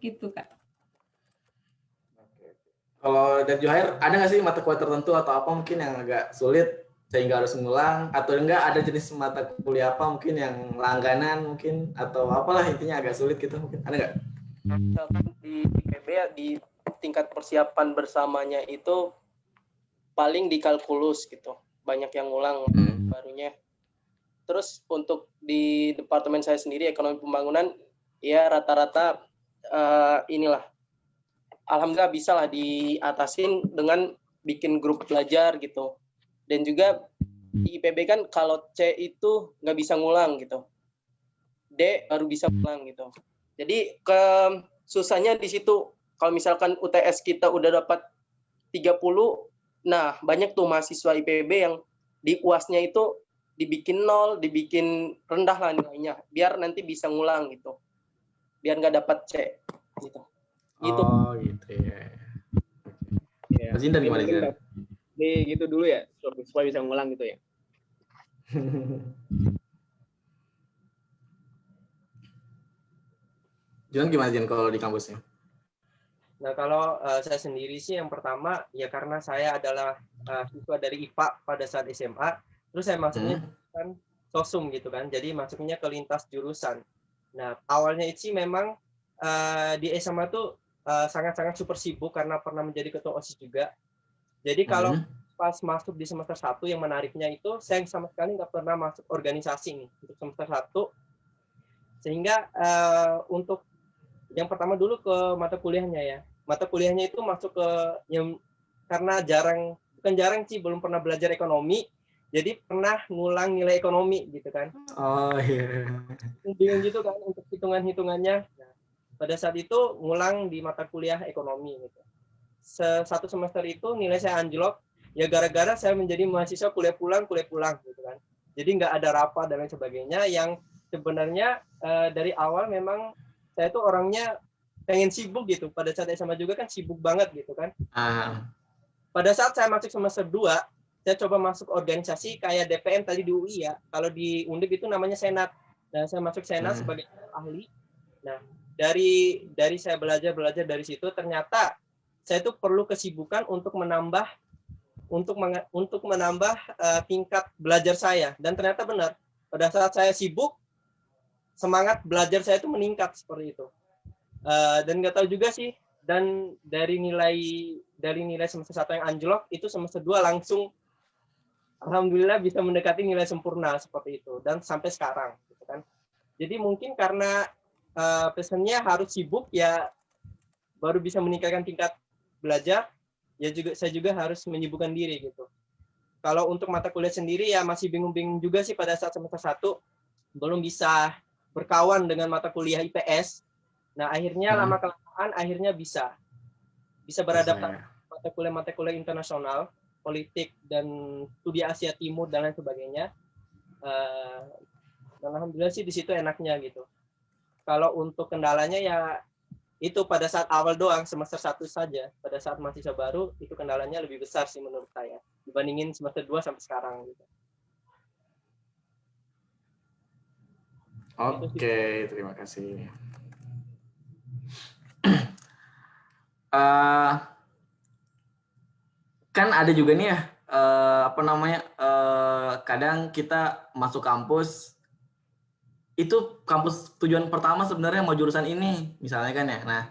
gitu Kak. Kalau dari Johair, ada nggak sih mata kuliah tertentu atau apa mungkin yang agak sulit sehingga harus mengulang, atau enggak ada jenis mata kuliah apa mungkin yang langganan mungkin, atau apalah intinya agak sulit gitu mungkin, ada nggak? Di IPB ya, di tingkat persiapan bersamanya itu paling di kalkulus gitu, banyak yang ngulang barunya. Terus untuk di departemen saya sendiri ekonomi pembangunan ya rata-rata inilah alhamdulillah bisa lah diatasin dengan bikin grup belajar gitu. Dan juga di IPB kan kalau C itu nggak bisa ngulang gitu, D baru bisa ngulang gitu. Jadi susahnya di situ. Kalau misalkan UTS kita udah dapat 30, nah banyak tuh mahasiswa IPB yang di UAS-nya itu dibikin 0, dibikin rendah lah nilainya, biar nanti bisa ngulang gitu, biar nggak dapat C gitu. Oh gitu ya. Mas Indan gimana sih? Gitu dulu ya, supaya bisa ngulang gitu ya. Juan gimana Jan kalau di kampusnya? Nah, kalau saya sendiri sih yang pertama ya karena saya adalah siswa dari IPA pada saat SMA, terus saya masuknya kan sosum gitu kan, jadi masuknya ke lintas jurusan. Nah, awalnya itu sih memang di SMA tuh sangat-sangat super sibuk karena pernah menjadi ketua OSIS juga. Jadi kalau pas masuk di semester 1 yang menariknya itu saya sama sekali nggak pernah masuk organisasi nih untuk semester 1. Sehingga untuk yang pertama dulu ke mata kuliahnya ya. Mata kuliahnya itu masuk ke yang karena bukan jarang sih, belum pernah belajar ekonomi. Jadi pernah ngulang nilai ekonomi gitu kan. Oh iya. Bingung gitu kan untuk hitungan-hitungannya. Nah, pada saat itu ngulang di mata kuliah ekonomi gitu. Satu semester itu nilai saya anjlok ya gara-gara saya menjadi mahasiswa kuliah pulang gitu kan. Jadi nggak ada rapat dan lain sebagainya yang sebenarnya dari awal memang saya tuh orangnya pengen sibuk gitu. Pada saat SMA juga kan sibuk banget gitu kan. Pada saat saya masuk semester 2, saya coba masuk organisasi kayak DPM tadi di UI ya. Kalau di Undip itu namanya Senat. Nah, saya masuk Senat sebagai ahli. Nah, dari saya belajar dari situ ternyata saya tuh perlu kesibukan untuk menambah tingkat belajar saya. Dan ternyata benar. Pada saat saya sibuk, semangat belajar saya itu meningkat seperti itu. Dan nggak tahu juga sih, dan dari nilai semester 1 yang anjlok itu semester 2 langsung alhamdulillah bisa mendekati nilai sempurna seperti itu, dan sampai sekarang gitu kan. Jadi mungkin karena pesannya harus sibuk ya baru bisa meningkatkan tingkat belajar, ya juga saya juga harus menyibukkan diri gitu. Kalau untuk mata kuliah sendiri ya masih bingung-bingung juga sih pada saat semester 1 belum bisa berkawan dengan mata kuliah IPS. Nah, akhirnya lama-kelamaan akhirnya bisa beradaptasi mata kuliah internasional, politik dan studi Asia Timur dan lain sebagainya. Dan alhamdulillah sih di situ enaknya gitu. Kalau untuk kendalanya ya itu pada saat awal doang, semester 1 saja. Pada saat mahasiswa baru itu kendalanya lebih besar sih menurut saya dibandingin semester 2 sampai sekarang gitu. Oke, terima kasih. Kan ada juga nih ya, kadang kita masuk kampus, itu kampus tujuan pertama sebenarnya mau jurusan ini, misalnya kan ya. Nah,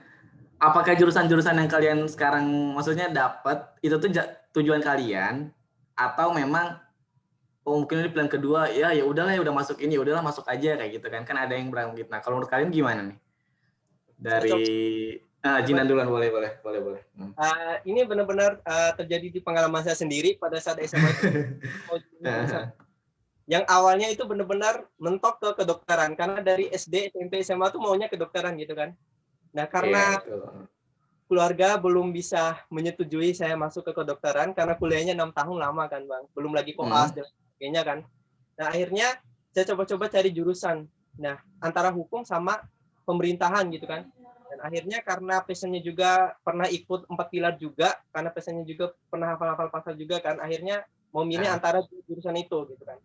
apakah jurusan-jurusan yang kalian sekarang maksudnya dapat, itu tuh tujuan kalian, atau memang mungkin ini pilihan kedua, ya udahlah ya udah masuk ini, udahlah masuk aja kayak gitu kan ada yang berang gitu. Nah, kalau menurut kalian gimana nih? Dari Jinan duluan, boleh. Ini benar-benar terjadi di pengalaman saya sendiri pada saat SMA itu. Yang awalnya itu benar-benar mentok ke kedokteran karena dari SD, SMP, SMA tuh maunya kedokteran gitu kan. Nah, karena keluarga belum bisa menyetujui saya masuk ke kedokteran karena kuliahnya 6 tahun lama kan, Bang. Belum lagi koas dan sebagainya kan. Nah, akhirnya saya coba-coba cari jurusan. Nah, antara hukum sama pemerintahan gitu kan. Dan akhirnya karena passionnya juga pernah ikut 4 pilar juga, karena passionnya juga pernah hafal-hafal pasal juga kan, akhirnya mau milih antara jurusan itu gitu kan.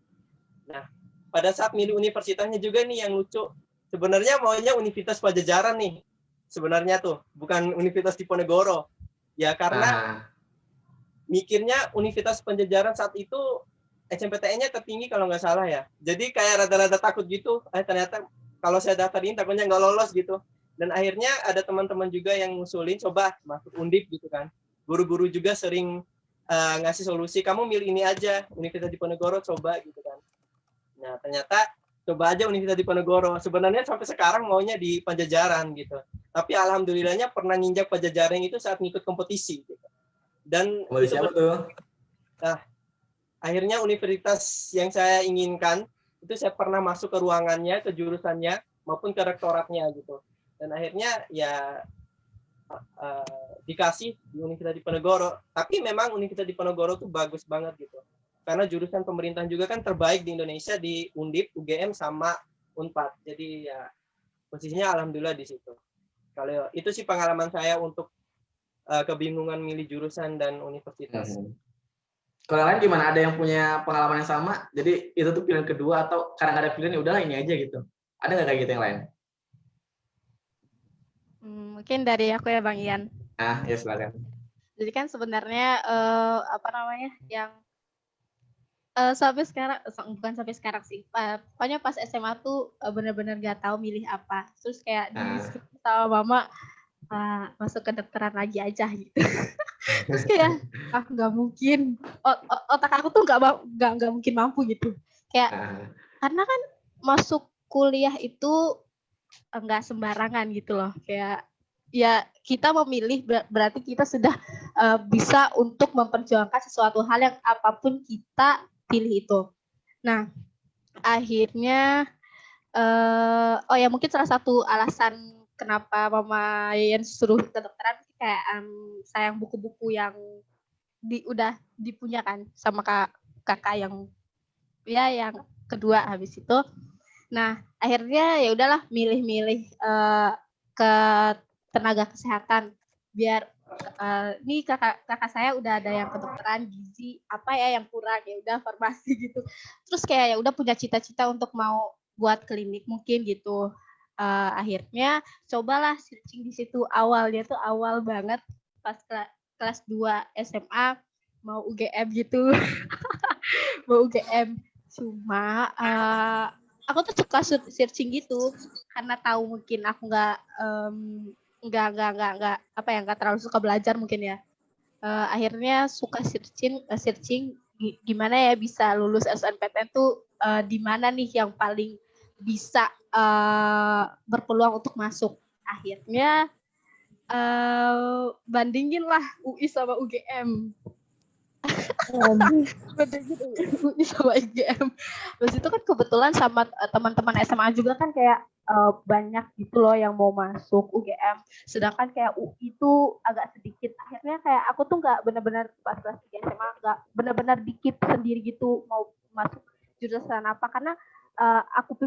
Nah, pada saat milih universitasnya juga nih yang lucu. Sebenarnya maunya Universitas Pajajaran nih. Sebenarnya tuh, bukan Universitas Diponegoro. Ya karena mikirnya Universitas Pajajaran saat itu SNPTN-nya tertinggi kalau nggak salah ya. Jadi kayak rada-rada takut gitu. Ternyata kalau saya daftarin takutnya nggak lolos gitu. Dan akhirnya ada teman-teman juga yang ngusulin coba masuk Undip gitu kan. Guru-guru juga sering ngasih solusi, kamu milih ini aja, Universitas Diponegoro coba gitu kan. Nah, ternyata coba aja Universitas Diponegoro. Sebenarnya sampai sekarang maunya di Pajajaran gitu. Tapi alhamdulillahnya pernah nginjak Pajajaran itu saat ngikut kompetisi gitu. Dan siapa tuh? Nah, akhirnya universitas yang saya inginkan itu saya pernah masuk ke ruangannya, ke jurusannya maupun ke rektoratnya gitu. Dan akhirnya ya dikasih di Universitas Diponegoro. Tapi memang Universitas Diponegoro tuh bagus banget gitu. Karena jurusan pemerintahan juga kan terbaik di Indonesia di Undip, UGM sama Unpad. Jadi ya posisinya alhamdulillah di situ. Kalau itu sih pengalaman saya untuk kebingungan milih jurusan dan universitas. Kalau yang lain gimana? Ada yang punya pengalaman yang sama? Jadi itu tuh pilihan kedua atau karena nggak ada pilihan ya udahlah ini aja gitu. Ada nggak kayak gitu yang lain? Mungkin dari aku ya Bang Ian. Ah, ya silakan. Jadi kan sebenarnya apa namanya yang sampai sekarang, bukan sampai sekarang sih. Pokoknya pas SMA tuh benar-benar gak tahu milih apa. Terus kayak diskusi sama mama, masuk kedokteran lagi aja gitu. Terus kayak nggak mungkin. Otak aku tuh nggak mungkin mampu gitu. Kayak karena kan masuk kuliah itu nggak sembarangan gitu loh. Kayak ya kita memilih berarti kita sudah bisa untuk memperjuangkan sesuatu hal yang apapun kita pilih itu. Nah, akhirnya oh ya mungkin salah satu alasan kenapa mama yang suruh kedokteran kayak sayang buku-buku yang udah dipunyakan sama kakak yang yang kedua habis itu. Nah, akhirnya ya udahlah milih-milih ke tenaga kesehatan biar ini kakak saya udah ada yang kedokteran gizi, apa ya yang kurang, ya udah farmasi gitu. Terus kayak ya udah punya cita-cita untuk mau buat klinik mungkin gitu. Akhirnya cobalah searching di situ. Awalnya tuh awal banget pas kelas 2 SMA mau UGM gitu. Mau UGM cuma aku tuh suka searching gitu karena tahu mungkin aku nggak terlalu suka belajar mungkin ya. Akhirnya suka searching gimana ya bisa lulus SNPTN tuh di mana nih yang paling bisa berpeluang untuk masuk. Akhirnya bandingin lah UI sama UGM. UI sama UGM. Terus itu kan kebetulan sama teman-teman SMA juga kan kayak banyak gitu loh yang mau masuk UGM. Sedangkan kayak UI itu agak sedikit. Akhirnya kayak aku tuh nggak benar-benar pas kelas 3 SMA nggak benar-benar dikip sendiri gitu mau masuk jurusan apa karena aku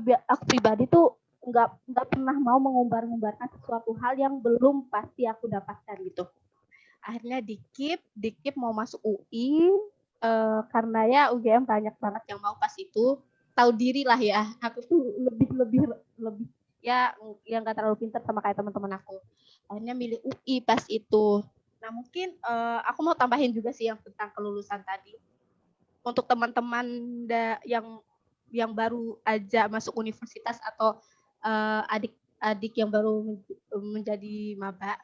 pribadi tuh nggak pernah mau mengumbar-ngumbarkan sesuatu hal yang belum pasti aku dapatkan gitu. Akhirnya dikip mau masuk UI karena ya UGM banyak banget yang mau pas itu. Tahu diri lah ya, aku tuh lebih ya yang nggak terlalu pintar sama kayak teman-teman aku. Akhirnya milih UI pas itu. Nah mungkin aku mau tambahin juga sih yang tentang kelulusan tadi. Untuk teman-teman yang baru aja masuk universitas atau adik-adik yang baru menjadi maba.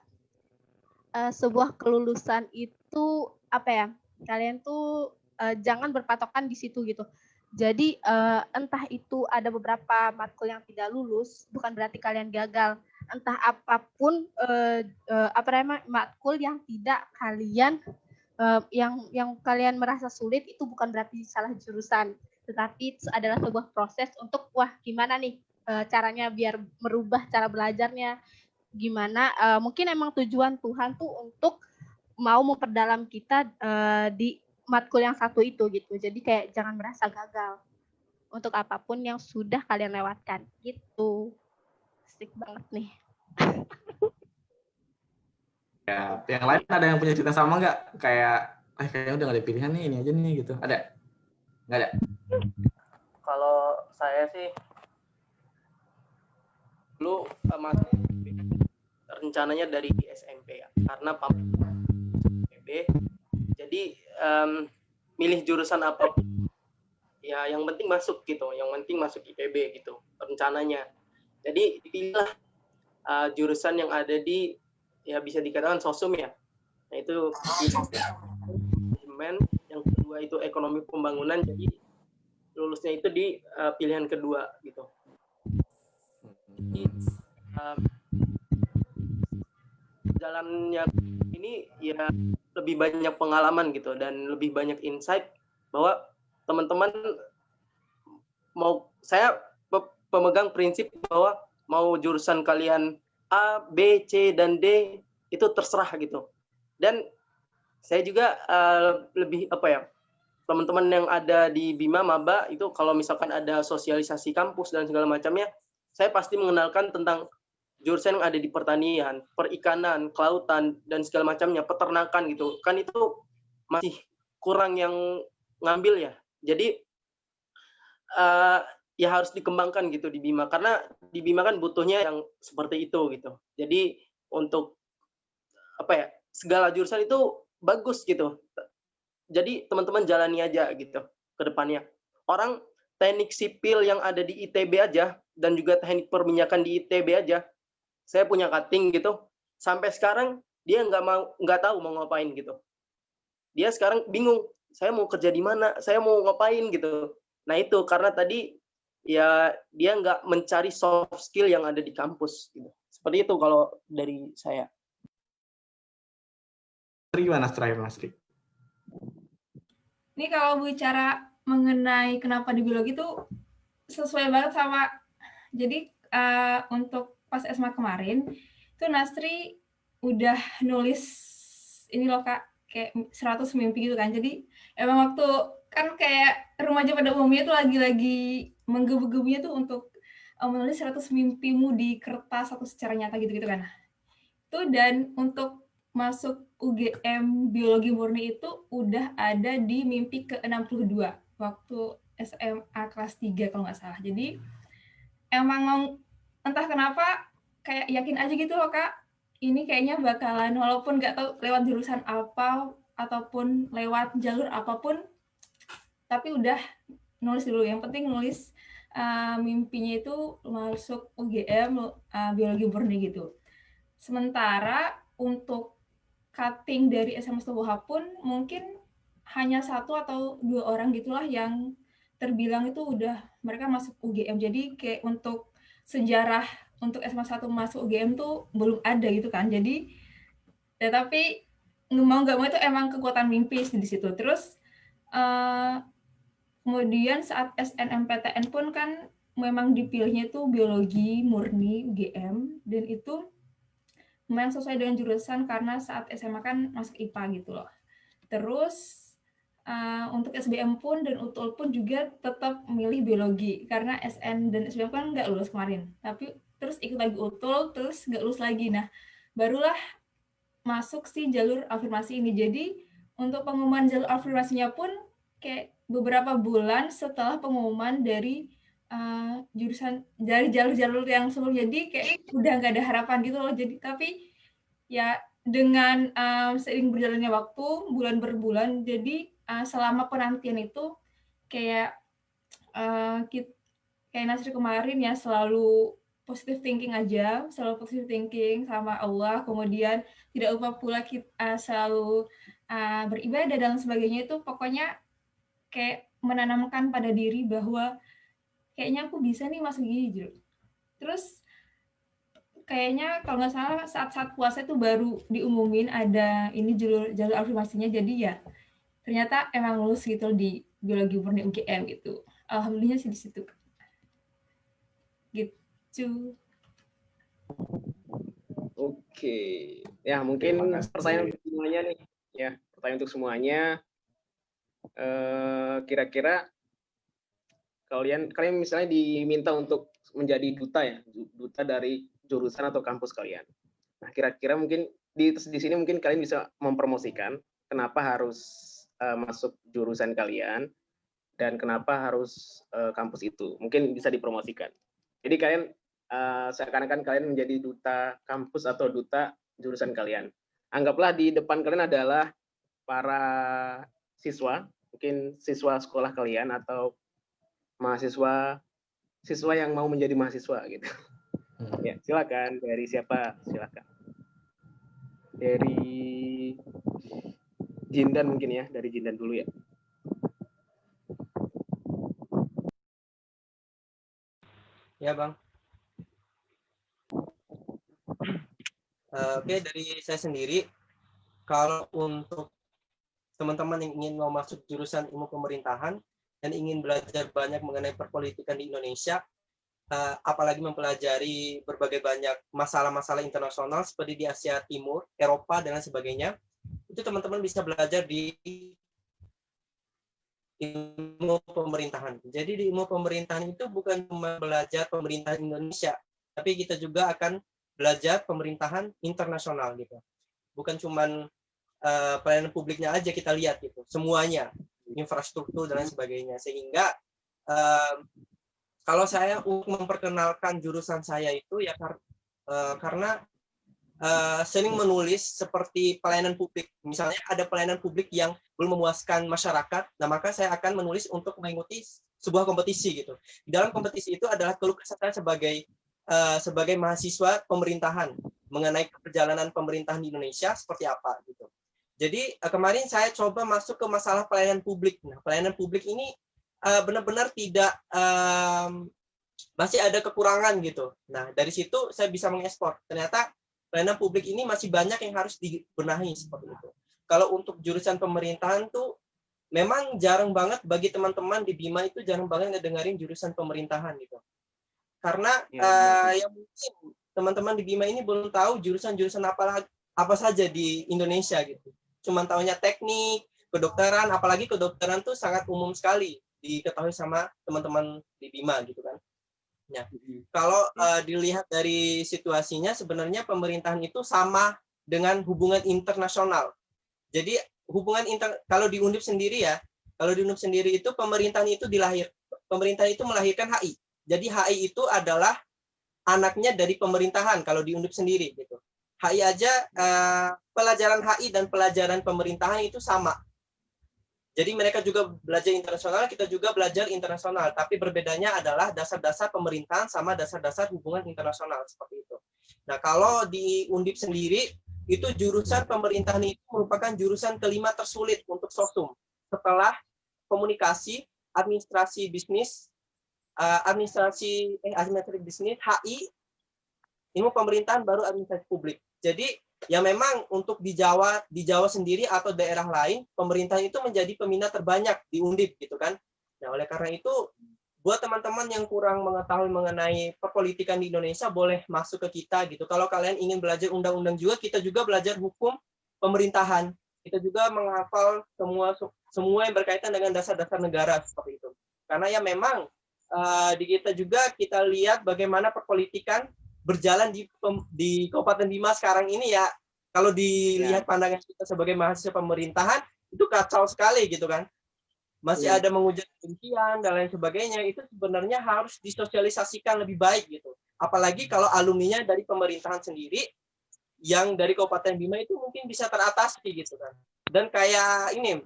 Sebuah kelulusan itu apa ya? Kalian tuh jangan berpatokan di situ gitu. Jadi entah itu ada beberapa matkul yang tidak lulus, bukan berarti kalian gagal. Entah apapun matkul yang tidak kalian yang kalian merasa sulit itu bukan berarti salah jurusan, tetapi itu adalah sebuah proses untuk gimana nih caranya biar merubah cara belajarnya. Gimana mungkin emang tujuan Tuhan tuh untuk mau memperdalam kita di matkul yang satu itu gitu. Jadi kayak jangan merasa gagal untuk apapun yang sudah kalian lewatkan gitu. Asik banget nih. Ya, yang lain ada yang punya cerita sama nggak? Kayak kayaknya udah nggak ada pilihan nih, ini aja nih gitu. Ada? Nggak ada? Kalau saya sih dulu rencananya dari SMP ya, karena PB. Jadi milih jurusan apa ya yang penting masuk gitu, yang penting masuk IPB gitu rencananya. Jadi dipilihlah jurusan yang ada di ya bisa dikatakan sosum ya, yaitu manajemen, yang kedua itu ekonomi pembangunan. Jadi lulusnya itu di pilihan kedua gitu. Jadi, jalannya ini ya lebih banyak pengalaman gitu dan lebih banyak insight bahwa teman-teman saya pemegang prinsip bahwa mau jurusan kalian A, B, C, dan D itu terserah gitu. Dan saya juga lebih teman-teman yang ada di Bima Maba itu kalau misalkan ada sosialisasi kampus dan segala macamnya, saya pasti mengenalkan tentang jurusan yang ada di pertanian, perikanan, kelautan, dan segala macamnya, peternakan gitu. Kan itu masih kurang yang ngambil ya. Jadi ya harus dikembangkan gitu di BIMA, karena di BIMA kan butuhnya yang seperti itu gitu. Jadi untuk segala jurusan itu bagus gitu. Jadi teman-teman jalani aja gitu ke depannya. Orang teknik sipil yang ada di ITB aja dan juga teknik perminyakan di ITB aja, saya punya cutting gitu, sampai sekarang dia nggak tahu mau ngapain gitu. Dia sekarang bingung, saya mau kerja di mana, saya mau ngapain gitu. Nah itu karena tadi ya dia nggak mencari soft skill yang ada di kampus gitu. Seperti itu kalau dari saya. Gimana terakhir Mas Rik? Ini kalau bicara mengenai kenapa di biologi itu sesuai banget sama, jadi untuk pas SMA kemarin itu Nastri udah nulis ini loh Kak, kayak 100 mimpi gitu kan. Jadi emang waktu kan kayak remaja pada umumnya tuh lagi-lagi menggebu-gebunya tuh untuk menulis 100 mimpimu di kertas atau secara nyata gitu-gitu kan. Itu dan untuk masuk UGM Biologi Murni itu udah ada di mimpi ke-62 waktu SMA kelas 3 kalau nggak salah. Jadi emang entah kenapa kayak yakin aja gitu loh Kak, ini kayaknya bakalan walaupun nggak tahu lewat jurusan apa ataupun lewat jalur apapun, tapi udah nulis dulu. Yang penting nulis mimpinya itu masuk UGM Biologi Murni gitu. Sementara untuk cutting dari SMA Setubuha pun mungkin hanya 1 atau 2 orang gitulah yang terbilang itu udah mereka masuk UGM. Jadi kayak untuk sejarah untuk SMA 1 masuk UGM tuh belum ada gitu kan. Jadi ya tapi mau nggak mau itu emang kekuatan mimpi di situ. Terus kemudian saat SNMPTN pun kan memang dipilihnya itu biologi murni UGM, dan itu memang sesuai dengan jurusan karena saat SMA kan masuk IPA gitu loh. Terus untuk SBM pun dan UTUL pun juga tetap milih biologi karena SN dan SBM kan nggak lulus kemarin. Tapi terus ikut lagi UTUL, terus nggak lulus lagi. Nah, barulah masuk si jalur afirmasi ini. Jadi untuk pengumuman jalur afirmasinya pun kayak beberapa bulan setelah pengumuman dari jurusan dari jalur-jalur yang sebelumnya, jadi kayak udah nggak ada harapan gitu loh. Jadi tapi ya dengan seiring berjalannya waktu bulan berbulan, jadi selama penantian itu kayak kayak Nasri kemarin ya selalu positive thinking aja, selalu positive thinking sama Allah, kemudian tidak lupa pula kita selalu beribadah dan sebagainya. Itu pokoknya kayak menanamkan pada diri bahwa kayaknya aku bisa nih masuk gini. Terus kayaknya kalau nggak salah saat puasa itu baru diumumin ada ini jalur afirmasinya. Jadi ya ternyata emang lulus gitu di biologi murni UGM gitu. Alhamdulillah sih di situ. Gitu. Oke. Ya, mungkin pertanyaan untuk semuanya nih. Ya, pertanyaan untuk semuanya. Kira-kira kalian misalnya diminta untuk menjadi duta ya, duta dari jurusan atau kampus kalian. Nah, kira-kira mungkin di sini mungkin kalian bisa mempromosikan kenapa harus masuk jurusan kalian dan kenapa harus kampus itu. Mungkin bisa dipromosikan. Jadi kalian seakan-akan kalian menjadi duta kampus atau duta jurusan kalian. Anggaplah di depan kalian adalah para siswa, mungkin siswa sekolah kalian atau siswa yang mau menjadi mahasiswa gitu. Ya, silakan. Dari siapa? Silakan. Dari Jindan mungkin ya, dari Jindan dulu ya. Ya, Bang. Oke, dari saya sendiri, kalau untuk teman-teman yang ingin mau masuk jurusan ilmu pemerintahan dan ingin belajar banyak mengenai perpolitikan di Indonesia, apalagi mempelajari berbagai banyak masalah-masalah internasional seperti di Asia Timur, Eropa, dan lain sebagainya, itu teman-teman bisa belajar di ilmu pemerintahan. Jadi di ilmu pemerintahan itu bukan cuma belajar pemerintahan Indonesia, tapi kita juga akan belajar pemerintahan internasional gitu. Bukan cuma pelayanan publiknya aja kita lihat gitu, semuanya, infrastruktur dan lain sebagainya. Sehingga kalau saya untuk memperkenalkan jurusan saya itu ya karena sering menulis seperti pelayanan publik. Misalnya ada pelayanan publik yang belum memuaskan masyarakat, nah maka saya akan menulis untuk mengikuti sebuah kompetisi gitu. Di dalam kompetisi itu adalah keluh kesah saya sebagai mahasiswa pemerintahan mengenai perjalanan pemerintahan di Indonesia seperti apa gitu. Jadi kemarin saya coba masuk ke masalah pelayanan publik. Nah, pelayanan publik ini benar-benar tidak masih ada kekurangan gitu. Nah, dari situ saya bisa mengekspor. Ternyata pelayanan publik ini masih banyak yang harus dibenahi seperti itu. Kalau untuk jurusan pemerintahan tuh memang jarang banget bagi teman-teman di BIMA itu jarang banget ngedengerin jurusan pemerintahan gitu. Karena yang mungkin teman-teman di BIMA ini belum tahu jurusan-jurusan apa saja di Indonesia gitu. Cuma tahunya teknik, kedokteran, apalagi kedokteran tuh sangat umum sekali diketahui sama teman-teman di BIMA gitu kan. Ya. Kalau dilihat dari situasinya sebenarnya pemerintahan itu sama dengan hubungan internasional. Jadi kalau di Undip sendiri ya, kalau di Undip sendiri itu pemerintahan itu melahirkan HI. Jadi HI itu adalah anaknya dari pemerintahan kalau di Undip sendiri gitu. HI aja pelajaran HI dan pelajaran pemerintahan itu sama. Jadi mereka juga belajar internasional, kita juga belajar internasional. Tapi berbedanya adalah dasar-dasar pemerintahan sama dasar-dasar hubungan internasional seperti itu. Nah, kalau di Undip sendiri, itu jurusan pemerintahan itu merupakan jurusan kelima tersulit untuk sosum. Setelah komunikasi, administrasi bisnis, administrasi bisnis, HI, ilmu pemerintahan, baru administrasi publik. Jadi ya memang untuk di Jawa sendiri atau daerah lain, pemerintahan itu menjadi peminat terbanyak di Undip gitu kan. Nah, oleh karena itu buat teman-teman yang kurang mengetahui mengenai perpolitikan di Indonesia boleh masuk ke kita gitu. Kalau kalian ingin belajar undang-undang juga, kita juga belajar hukum pemerintahan. Kita juga menghafal semua yang berkaitan dengan dasar-dasar negara seperti itu. Karena ya memang di kita juga kita lihat bagaimana perpolitikan berjalan di Kabupaten Bima sekarang ini ya, kalau dilihat pandangan kita sebagai mahasiswa pemerintahan itu kacau sekali gitu kan. Masih ada menghujat kebencian dan lain sebagainya, itu sebenarnya harus disosialisasikan lebih baik gitu. Apalagi kalau alumninya dari pemerintahan sendiri yang dari Kabupaten Bima itu mungkin bisa teratasi gitu kan. Dan kayak ini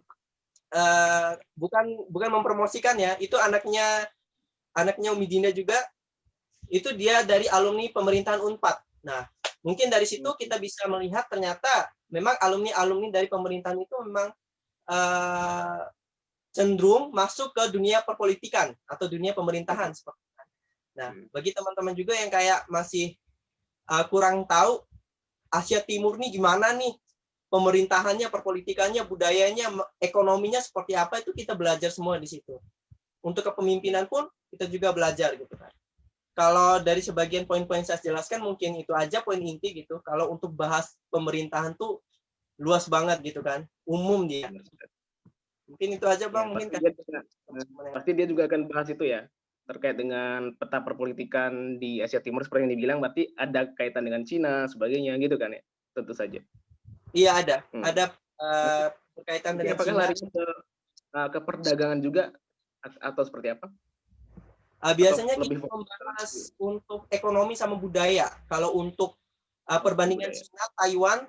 bukan mempromosikan ya, itu anaknya Umi Dinda juga, itu dia dari alumni pemerintahan Unpad. Nah, mungkin dari situ kita bisa melihat ternyata memang alumni dari pemerintahan itu memang cenderung masuk ke dunia perpolitikan atau dunia pemerintahan. Nah, bagi teman-teman juga yang kayak masih kurang tahu Asia Timur nih gimana nih pemerintahannya, perpolitikannya, budayanya, ekonominya seperti apa, itu kita belajar semua di situ. Untuk kepemimpinan pun kita juga belajar gitu kan. Kalau dari sebagian poin-poin saya jelaskan mungkin itu aja poin inti gitu. Kalau untuk bahas pemerintahan tuh luas banget gitu kan, umum dia. Mungkin itu aja Bang. Pasti dia juga akan bahas itu ya, terkait dengan peta perpolitikan di Asia Timur seperti yang dibilang, berarti ada kaitan dengan Cina sebagainya gitu kan ya, tentu saja. Iya ada berkaitan dengan Apakah Cina. Lari ke perdagangan juga atau seperti apa? Biasanya kita membahas untuk ekonomi sama budaya. Kalau untuk perbandingan Cina, Taiwan,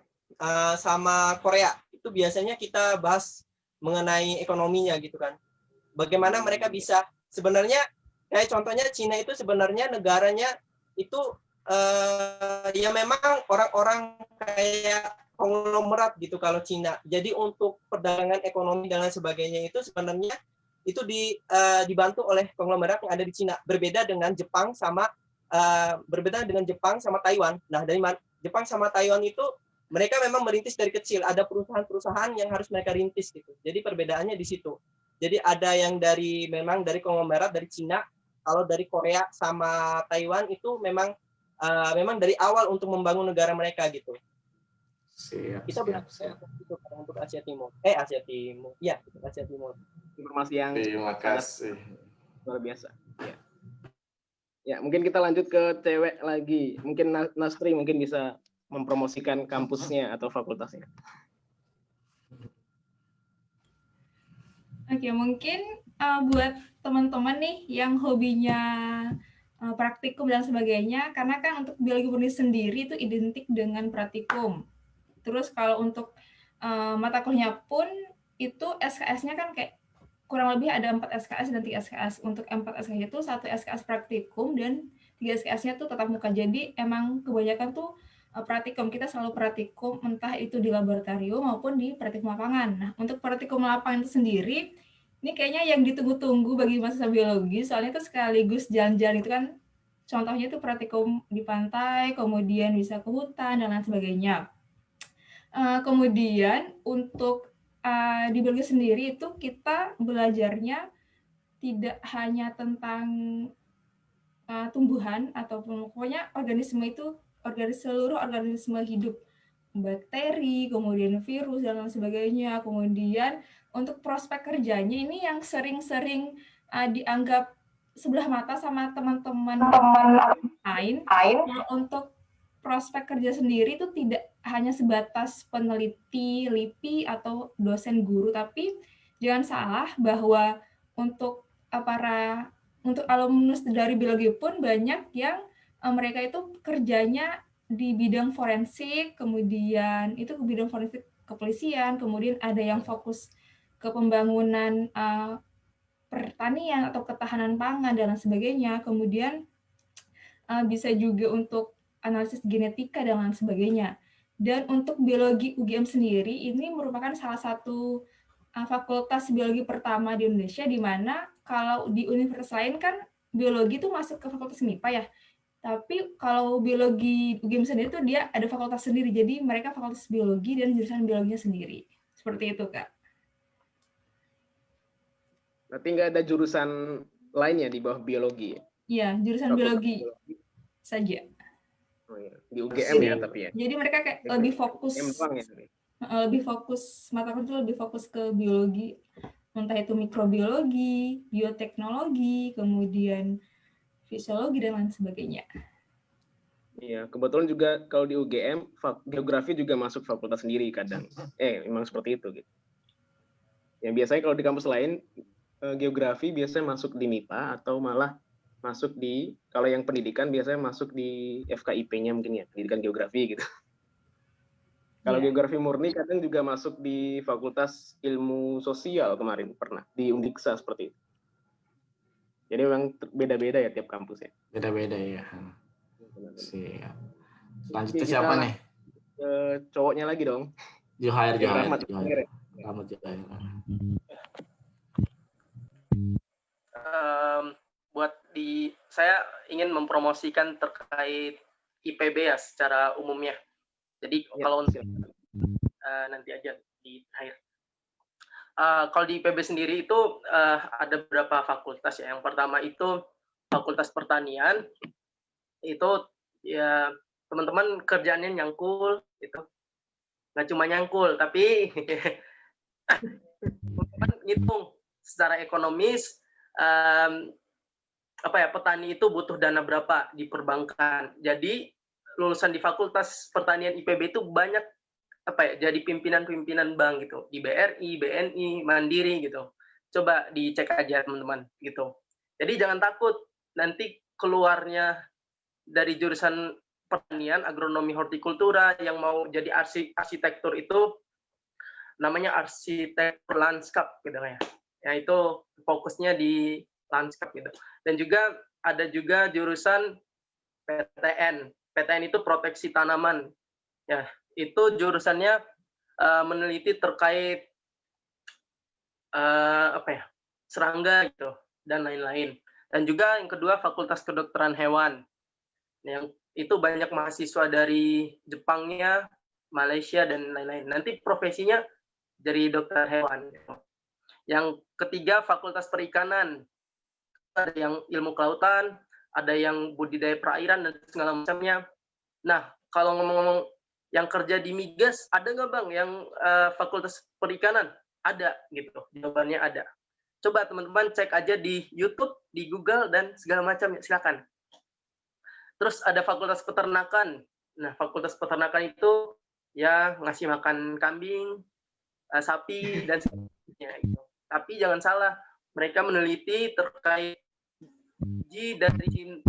sama Korea, itu biasanya kita bahas mengenai ekonominya gitu kan. Bagaimana mereka bisa, sebenarnya kayak contohnya Cina itu sebenarnya negaranya itu ya memang orang-orang kayak konglomerat gitu kalau Cina. Jadi untuk perdagangan ekonomi dan lain sebagainya itu sebenarnya itu dibantu oleh konglomerat yang ada di Cina. Berbeda dengan Jepang sama Taiwan. Nah, dari Jepang sama Taiwan itu mereka memang merintis dari kecil. Ada perusahaan-perusahaan yang harus mereka rintis gitu. Jadi perbedaannya di situ. Jadi ada yang memang dari konglomerat dari Cina. Kalau dari Korea sama Taiwan itu memang dari awal untuk membangun negara mereka gitu. Kita belajar untuk Asia Timur. Asia Timur. Iya, Asia Timur. Informasi yang terima kasih. Luar biasa. Ya, mungkin kita lanjut ke cewek lagi. Mungkin Nastri mungkin bisa mempromosikan kampusnya atau fakultasnya. Oke, mungkin buat teman-teman nih yang hobinya praktikum dan sebagainya, karena kan untuk biologi murni sendiri itu identik dengan praktikum. Terus kalau untuk mata kuliahnya pun itu SKS-nya kan kayak kurang lebih ada 4 SKS dan 3 SKS. Untuk 4 SKS itu 1 SKS praktikum dan 3 SKS-nya tuh tatap muka. Jadi emang kebanyakan tuh praktikum, kita selalu praktikum entah itu di laboratorium maupun di praktikum lapangan. Nah, untuk praktikum lapangan itu sendiri, ini kayaknya yang ditunggu-tunggu bagi mahasiswa biologi, soalnya itu sekaligus jalan-jalan itu kan, contohnya itu praktikum di pantai, kemudian bisa ke hutan, dan lain sebagainya. Kemudian untuk di biologi sendiri itu kita belajarnya tidak hanya tentang tumbuhan ataupun pokoknya seluruh organisme hidup, bakteri, kemudian virus dan lain sebagainya. Kemudian untuk prospek kerjanya ini yang sering-sering dianggap sebelah mata sama teman-teman lain. Untuk prospek kerja sendiri itu tidak hanya sebatas peneliti, LIPI, atau dosen guru, tapi jangan salah bahwa untuk untuk alumnus dari biologi pun banyak yang mereka itu kerjanya di bidang forensik, kemudian itu ke bidang forensik kepolisian, kemudian ada yang fokus ke pembangunan pertanian atau ketahanan pangan dan lain sebagainya, kemudian bisa juga untuk analisis genetika dan lain sebagainya. Dan untuk biologi UGM sendiri ini merupakan salah satu fakultas biologi pertama di Indonesia, di mana kalau di universitas lain kan biologi itu masuk ke fakultas MIPA ya. Tapi kalau biologi UGM sendiri tuh dia ada fakultas sendiri, jadi mereka fakultas biologi dan jurusan biologinya sendiri. Seperti itu, Kak. Berarti nggak ada jurusan lainnya di bawah biologi? Iya, jurusan biologi saja. Oh, iya. Di UGM ya tapi ya. Jadi mereka kayak lebih fokus, lebih fokus mata kuliah itu lebih fokus ke biologi, entah itu mikrobiologi, bioteknologi, kemudian fisiologi dan lain sebagainya. Iya, kebetulan juga kalau di UGM geografi juga masuk fakultas sendiri kadang. Memang seperti itu gitu. Yang biasanya kalau di kampus lain geografi biasanya masuk di MIPA atau malah masuk di, kalau yang pendidikan biasanya masuk di FKIP-nya mungkin ya, pendidikan geografi gitu. Kalau geografi murni kadang juga masuk di Fakultas Ilmu Sosial kemarin pernah di Undiksa seperti itu. Jadi memang beda-beda ya tiap kampus ya. Beda-beda ya. Siap. Selanjutnya siapa nih? Cowoknya lagi dong. Juhair. Saya ingin mempromosikan terkait IPB ya secara umumnya. Jadi kalau nanti aja di akhir. Kalau di IPB sendiri itu ada beberapa fakultas ya. Yang pertama itu Fakultas Pertanian. Itu ya teman-teman kerjaannya nyangkul gitu. Nggak cuma nyangkul, tapi teman-teman ngitung secara ekonomis petani itu butuh dana berapa di perbankan. Jadi lulusan di Fakultas Pertanian IPB itu banyak jadi pimpinan-pimpinan bank gitu di BRI, BNI, Mandiri gitu. Coba dicek aja teman-teman gitu. Jadi jangan takut nanti keluarnya dari jurusan pertanian, agronomi, hortikultura yang mau jadi arsitektur itu namanya arsitektur lanskap gitu ya. Ya itu fokusnya di lanskap gitu. Dan juga ada juga jurusan PTN. PTN itu proteksi tanaman. Ya, itu jurusannya meneliti terkait serangga gitu dan lain-lain. Dan juga yang kedua Fakultas Kedokteran Hewan. Yang itu banyak mahasiswa dari Jepangnya, Malaysia dan lain-lain. Nanti profesinya jadi dokter hewan. Yang ketiga Fakultas Perikanan. Ada yang ilmu kelautan, ada yang budidaya perairan dan segala macamnya. Nah, kalau ngomong-ngomong yang kerja di migas, ada nggak Bang yang Fakultas Perikanan? Ada gitu, jawabannya ada. Coba teman-teman cek aja di YouTube, di Google, dan segala macam, silakan. Terus ada Fakultas Peternakan. Nah, Fakultas Peternakan itu ya ngasih makan kambing, sapi, dan sebagainya. Gitu. Tapi jangan salah, mereka meneliti terkait gizi dari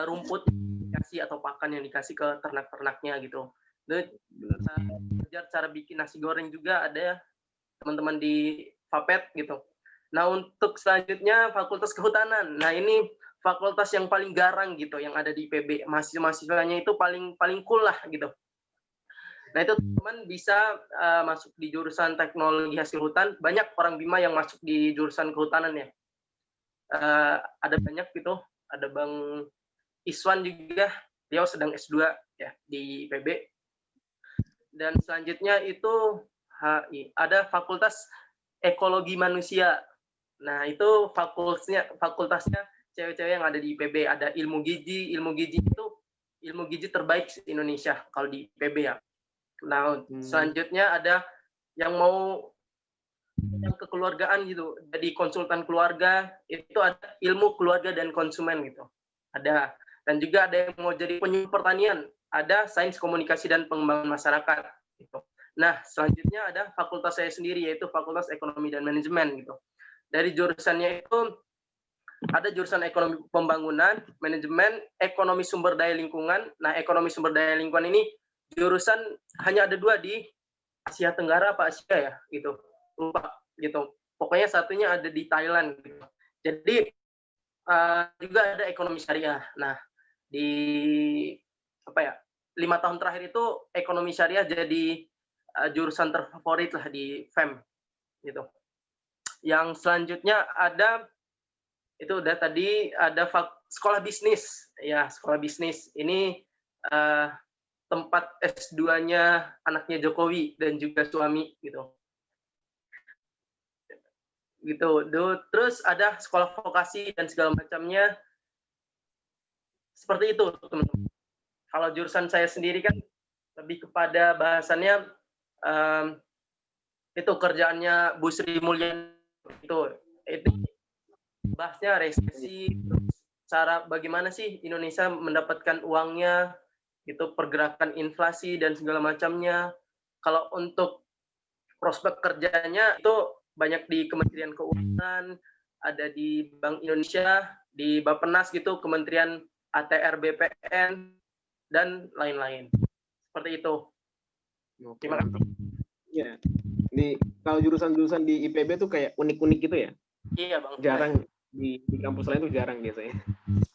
rumput dikasih atau pakan yang dikasih ke ternak-ternaknya gitu. Dan belajar cara bikin nasi goreng juga ada teman-teman di Fapet gitu. Nah, untuk selanjutnya Fakultas Kehutanan. Nah, ini fakultas yang paling garang gitu yang ada di IPB. Mahasiswa-mahasiswanya itu paling cool lah gitu. Nah, itu teman bisa masuk di jurusan teknologi hasil hutan. Banyak orang Bima yang masuk di jurusan kehutanan ya. Ada banyak gitu. Ada Bang Iswan juga, dia sedang S2 ya di IPB. Dan selanjutnya itu ada Fakultas Ekologi Manusia. Nah, itu fakultasnya cewek-cewek yang ada di IPB. Ada ilmu gizi itu ilmu gizi terbaik di Indonesia kalau di IPB ya. Nah, selanjutnya ada yang mau yang kekeluargaan gitu. Jadi konsultan keluarga, itu ada ilmu keluarga dan konsumen gitu. Ada. Dan juga ada yang mau jadi penyuluh pertanian, ada sains komunikasi dan pengembangan masyarakat gitu. Nah, selanjutnya ada fakultas saya sendiri, yaitu Fakultas Ekonomi dan Manajemen gitu. Dari jurusannya itu ada jurusan ekonomi pembangunan, manajemen, ekonomi sumber daya lingkungan. Nah, ekonomi sumber daya lingkungan ini jurusan hanya ada 2 di Asia Tenggara apa Asia ya gitu. Lupa gitu. Pokoknya satunya ada di Thailand gitu. Jadi juga ada ekonomi syariah. Nah, di 5 tahun terakhir itu ekonomi syariah jadi jurusan terfavorit lah di FEM gitu. Yang selanjutnya ada itu udah tadi ada sekolah bisnis ya, sekolah bisnis ini tempat S2-nya anaknya Jokowi dan juga suami gitu. Terus ada sekolah vokasi dan segala macamnya. Seperti itu, teman-teman. Kalau jurusan saya sendiri kan lebih kepada bahasannya itu kerjaannya Bu Sri Mulyani itu bahasnya resesi, cara bagaimana sih Indonesia mendapatkan uangnya, itu pergerakan inflasi dan segala macamnya. Kalau untuk prospek kerjanya itu banyak di Kementerian Keuangan, ada di Bank Indonesia, di Bappenas gitu, Kementerian ATR BPN dan lain-lain. Seperti itu. Terima kasih. Ya. Ini kalau jurusan-jurusan di IPB tuh kayak unik-unik gitu ya? Iya, Bang. Jarang di kampus lain tuh jarang biasanya.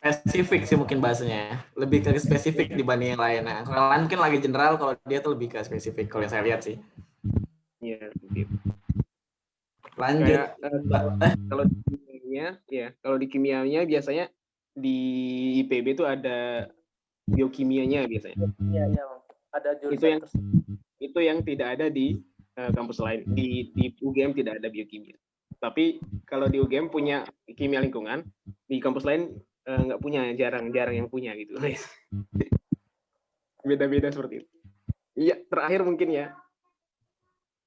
Spesifik sih mungkin bahasanya. Lebih ke spesifik dibanding yang lain. Nah, kalau lain mungkin lagi general, kalau dia tuh lebih ke spesifik kalau yang saya lihat sih. Iya, gitu. Lanjut. Kalau di kimianya biasanya di IPB tuh ada biokimianya biasanya. Iya, Bang. Ada jurusan itu yang tidak ada di kampus lain. Di UGM tidak ada biokimia. Tapi kalau di UGM punya kimia lingkungan, di kampus lain nggak punya, jarang yang punya gitu. Beda-beda seperti itu. Iya, terakhir mungkin ya.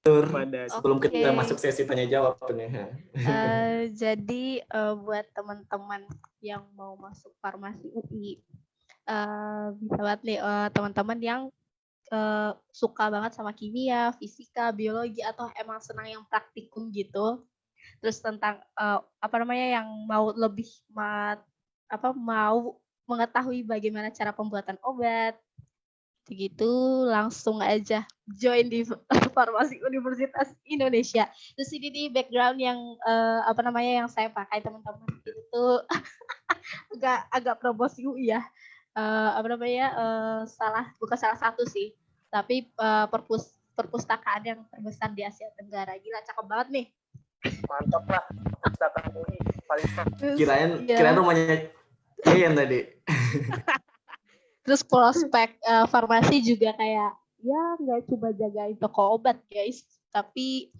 Sebelum kita masuk sesi tanya jawab nih. Jadi buat teman-teman yang mau masuk farmasi UI, bisa banget nih teman-teman yang suka banget sama kimia, fisika, biologi, atau emang senang yang praktikum gitu. Terus tentang yang mau lebih mau mengetahui bagaimana cara pembuatan obat, gitu langsung aja join di Farmasi Universitas Indonesia. Terus ini di background yang yang saya pakai teman-teman itu agak promosi UI ya. Bukan salah satu sih, tapi perpustakaan yang terbesar di Asia Tenggara. Gila, cakep banget nih. Mantap lah, perpustakaan UI paling kirain rumahnya Ian tadi. Terus prospek farmasi juga kayak ya nggak cuma jagain toko obat guys, tapi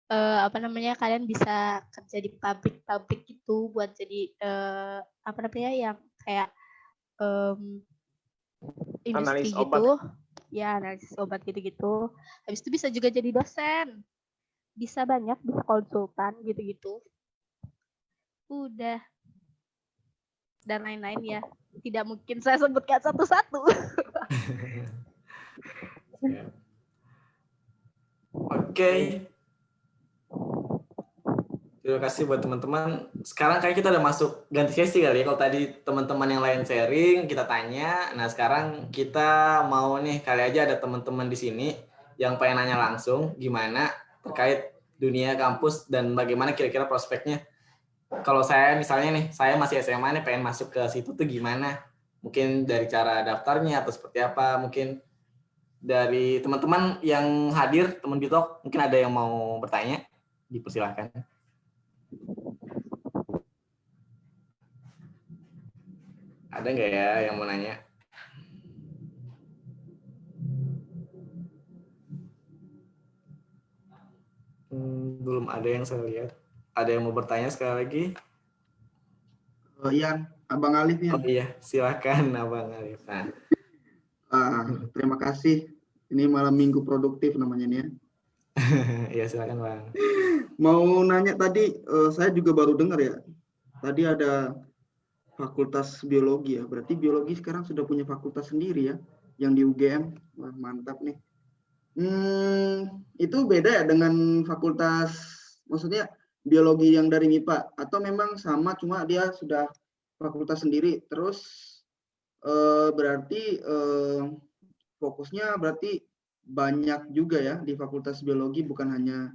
kalian bisa kerja di pabrik gitu buat jadi yang kayak industri analis gitu obat. Ya, analisis obat gitu-gitu. Habis itu bisa juga jadi dosen, bisa banyak, bisa konsultan gitu-gitu. Udah, dan lain-lain ya. Tidak mungkin saya sebutkan satu-satu. Oke. Terima kasih buat teman-teman. Sekarang kayak kita udah masuk ganti sesi kali ya. Kalau tadi teman-teman yang lain sharing, kita tanya. Nah, sekarang kita mau nih, kali aja ada teman-teman di sini yang pengen nanya langsung gimana terkait dunia kampus dan bagaimana kira-kira prospeknya. Kalau saya misalnya nih, saya masih SMA nih pengen masuk ke situ tuh gimana? Mungkin dari cara daftarnya atau seperti apa? Mungkin dari teman-teman yang hadir, teman Bitok, mungkin ada yang mau bertanya? Dipersilahkan. Ada nggak ya yang mau nanya? Belum ada yang saya lihat. Ada yang mau bertanya sekali lagi? Ian, Abang Alif ya. Oh iya, silakan Abang Alif. Nah. Terima kasih. Ini malam minggu produktif namanya nih ya. Iya, silakan Bang. Mau nanya tadi, saya juga baru dengar ya. Tadi ada fakultas biologi ya. Berarti biologi sekarang sudah punya fakultas sendiri ya, yang di UGM. Wah, mantap nih. Itu beda ya dengan fakultas, maksudnya biologi yang dari MIPA, atau memang sama cuma dia sudah fakultas sendiri. Terus berarti fokusnya berarti banyak juga ya di fakultas biologi, bukan hanya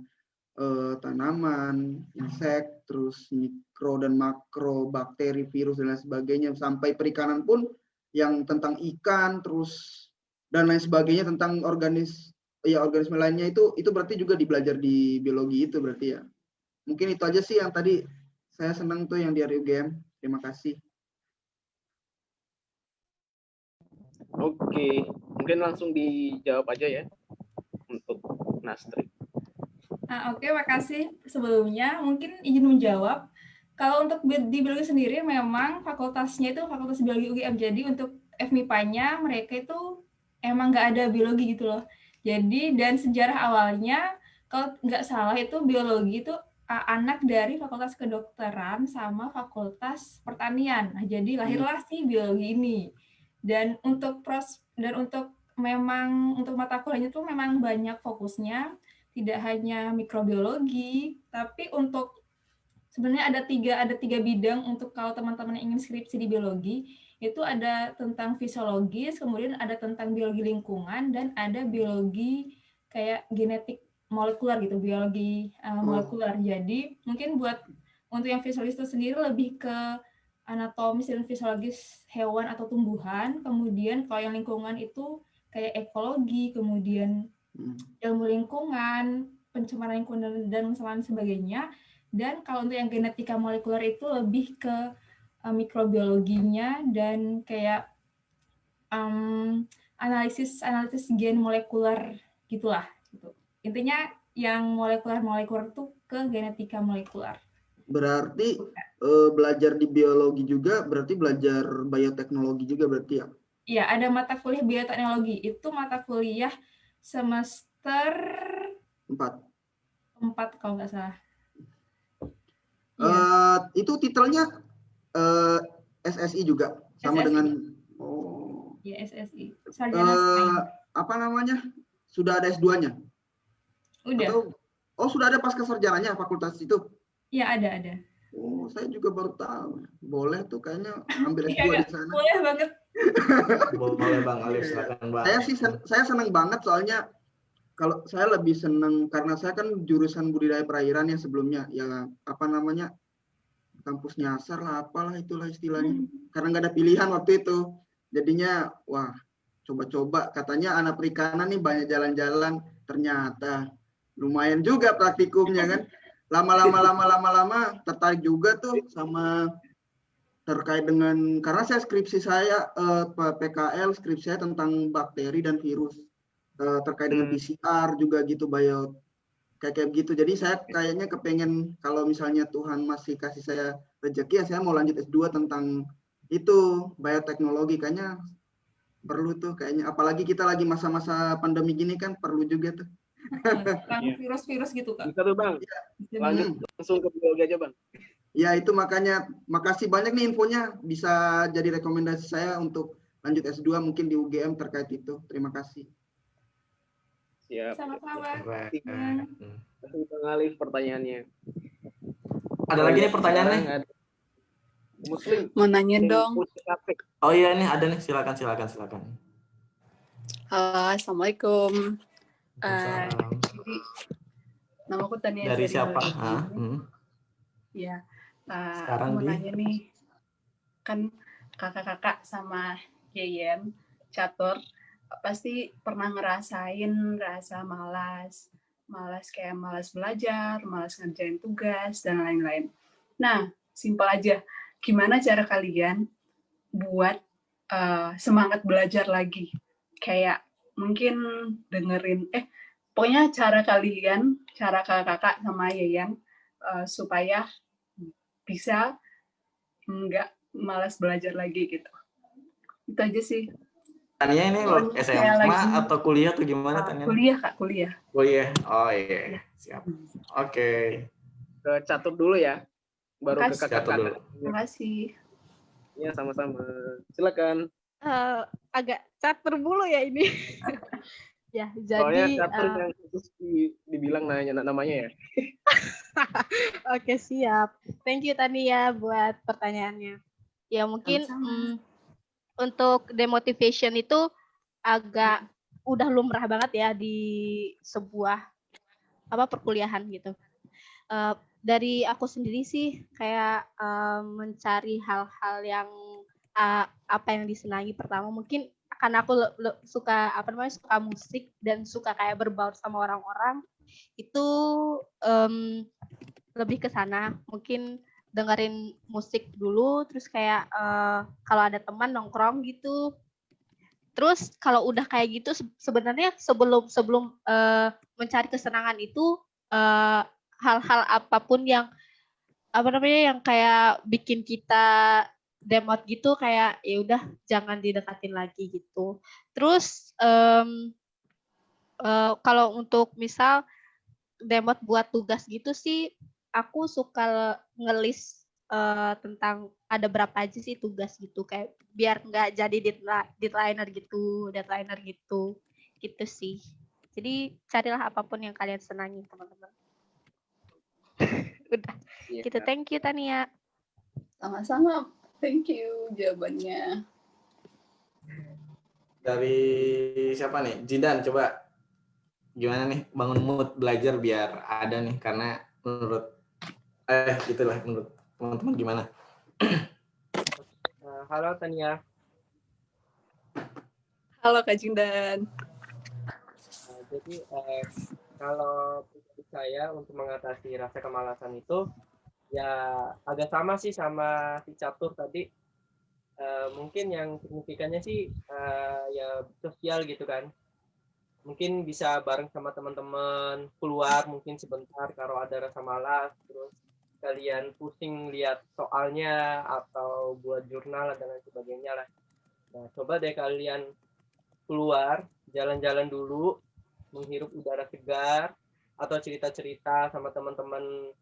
tanaman, insek, terus mikro dan makro, bakteri, virus dan lain sebagainya, sampai perikanan pun yang tentang ikan, terus dan lain sebagainya tentang organisme lainnya, itu berarti juga dibelajar di biologi itu berarti ya. Mungkin itu aja sih yang tadi saya senang tuh yang di UGM. Terima kasih. Oke, mungkin langsung dijawab aja ya untuk Nastri. Oke, makasih sebelumnya. Mungkin izin menjawab. Kalau untuk di biologi sendiri memang fakultasnya itu fakultas biologi UGM. Jadi untuk FMIPA-nya mereka itu emang nggak ada biologi gitu loh. Jadi dan sejarah awalnya kalau nggak salah itu biologi itu anak dari fakultas kedokteran sama fakultas pertanian. Nah, jadi lahirlah si biologi ini. Dan untuk memang untuk mata kuliahnya itu memang banyak fokusnya. Tidak hanya mikrobiologi, tapi untuk sebenarnya ada tiga bidang untuk kalau teman-teman ingin skripsi di biologi, itu ada tentang fisiologis, kemudian ada tentang biologi lingkungan, dan ada biologi kayak genetik molekuler gitu, biologi molekuler. Jadi mungkin untuk yang fisiologis itu sendiri lebih ke anatomis dan fisiologis hewan atau tumbuhan, kemudian kalau yang lingkungan itu kayak ekologi, kemudian ilmu lingkungan, pencemaran lingkungan dan lain sebagainya. Dan kalau untuk yang genetika molekuler itu lebih ke mikrobiologinya dan kayak analisis gen molekuler gitulah. Gitu. Intinya yang molekuler itu ke genetika molekuler. Berarti belajar di biologi juga berarti belajar bioteknologi juga berarti ya? Iya, ada mata kuliah bioteknologi. Itu mata kuliah semester 4 kalau nggak salah. Itu titelnya SSI juga sama SSI. Dengan ya SSI. Sarjana apa namanya? Sudah ada S2-nya? Udah. Atau sudah ada pasca sarjananya fakultas itu? Iya, ada. Oh, saya juga baru tahu. Boleh tuh kayaknya ambil S2 di sana. Boleh banget. Boleh Bang Alif, silakan Bang. Saya senang banget soalnya kalau saya lebih senang karena saya kan jurusan budidaya perairan yang sebelumnya ya apa namanya kampus nyasar lah apalah itulah istilahnya karena nggak ada pilihan waktu itu jadinya wah coba-coba katanya anak perikanan nih banyak jalan-jalan ternyata lumayan juga praktikumnya kan lama-lama tertarik juga tuh sama terkait dengan karena saya skripsi saya PKL skripsi saya tentang bakteri dan virus terkait dengan PCR juga gitu kayak gitu. Jadi saya kayaknya kepengen kalau misalnya Tuhan masih kasih saya rezeki ya saya mau lanjut S2 tentang itu bioteknologi kayaknya perlu tuh kayaknya apalagi kita lagi masa-masa pandemi gini kan perlu juga tuh. Virus-virus gitu Kak. Bisa tuh Bang. Lanjut langsung ke biologi aja Bang. Ya itu makanya makasih banyak nih infonya bisa jadi rekomendasi saya untuk lanjut S2 mungkin di UGM terkait itu. Terima kasih. Siap. Sama-sama. Terima kasih Bang Alif pertanyaannya. Ada lagi nih pertanyaannya. Muslim. Mau nanya dong. Oh iya nih ada nih, silakan. Halo, Assalamualaikum. Waalaikumsalam. Jadi, namaku Tania Dari Zari siapa? Nurhidin. Ya, Sekarang aku mau nanya nih, kan kakak-kakak sama Yeyen, Catur, pasti pernah ngerasain rasa malas kayak malas belajar, malas ngerjain tugas, dan lain-lain. Nah, simpel aja, gimana cara kalian buat semangat belajar lagi? Kayak mungkin dengerin, pokoknya cara kakak sama Yeyen, supaya bisa nggak malas belajar lagi gitu. Itu aja sih. Tania ini SMA atau kuliah atau gimana Tania? Kuliah, Kak, kuliah. Kuliah. Oh iya, siap. Oke. Ke Catur dulu ya. Baru ke kakak-kakak. Terima kasih. Ya, sama-sama. Silakan. Agak catur dulu ya ini. Ya, Soalnya jadi Catur yang khusus dibilang namanya ya. Oke, siap. Thank you Tania buat pertanyaannya. Ya mungkin untuk demotivation itu agak udah lumrah banget ya di sebuah perkuliahan gitu. Dari aku sendiri sih kayak mencari hal-hal yang apa yang disenangi. Pertama mungkin karena aku suka suka musik dan suka kayak berbaur sama orang-orang, itu lebih ke sana. Mungkin dengerin musik dulu, terus kayak kalau ada teman nongkrong gitu. Terus kalau udah kayak gitu sebenarnya sebelum mencari kesenangan itu hal-hal apapun yang yang kayak bikin kita demot gitu, kayak ya udah jangan didekatin lagi gitu. Terus kalau untuk misal demot buat tugas gitu sih, aku suka ngelis tentang ada berapa aja sih tugas gitu, kayak biar nggak jadi deadliner gitu sih. Jadi carilah apapun yang kalian senangi, teman-teman. Udah gitu. Thank you Tania. Sama-sama. Thank you jawabannya. Dari siapa nih? Jidan, coba gimana nih bangun mood belajar biar ada nih, karena menurut menurut teman-teman gimana? Halo Tania. Halo Kak Jindan. Jadi kalau saya untuk mengatasi rasa kemalasan itu ya agak sama sih sama si Catur tadi. Mungkin yang signifikannya sih ya sosial gitu kan. Mungkin bisa bareng sama teman-teman, keluar mungkin sebentar kalau ada rasa malas, terus kalian pusing lihat soalnya atau buat jurnal dan lain sebagainya lah. Nah, coba deh kalian keluar, jalan-jalan dulu, menghirup udara segar, atau cerita-cerita sama teman-teman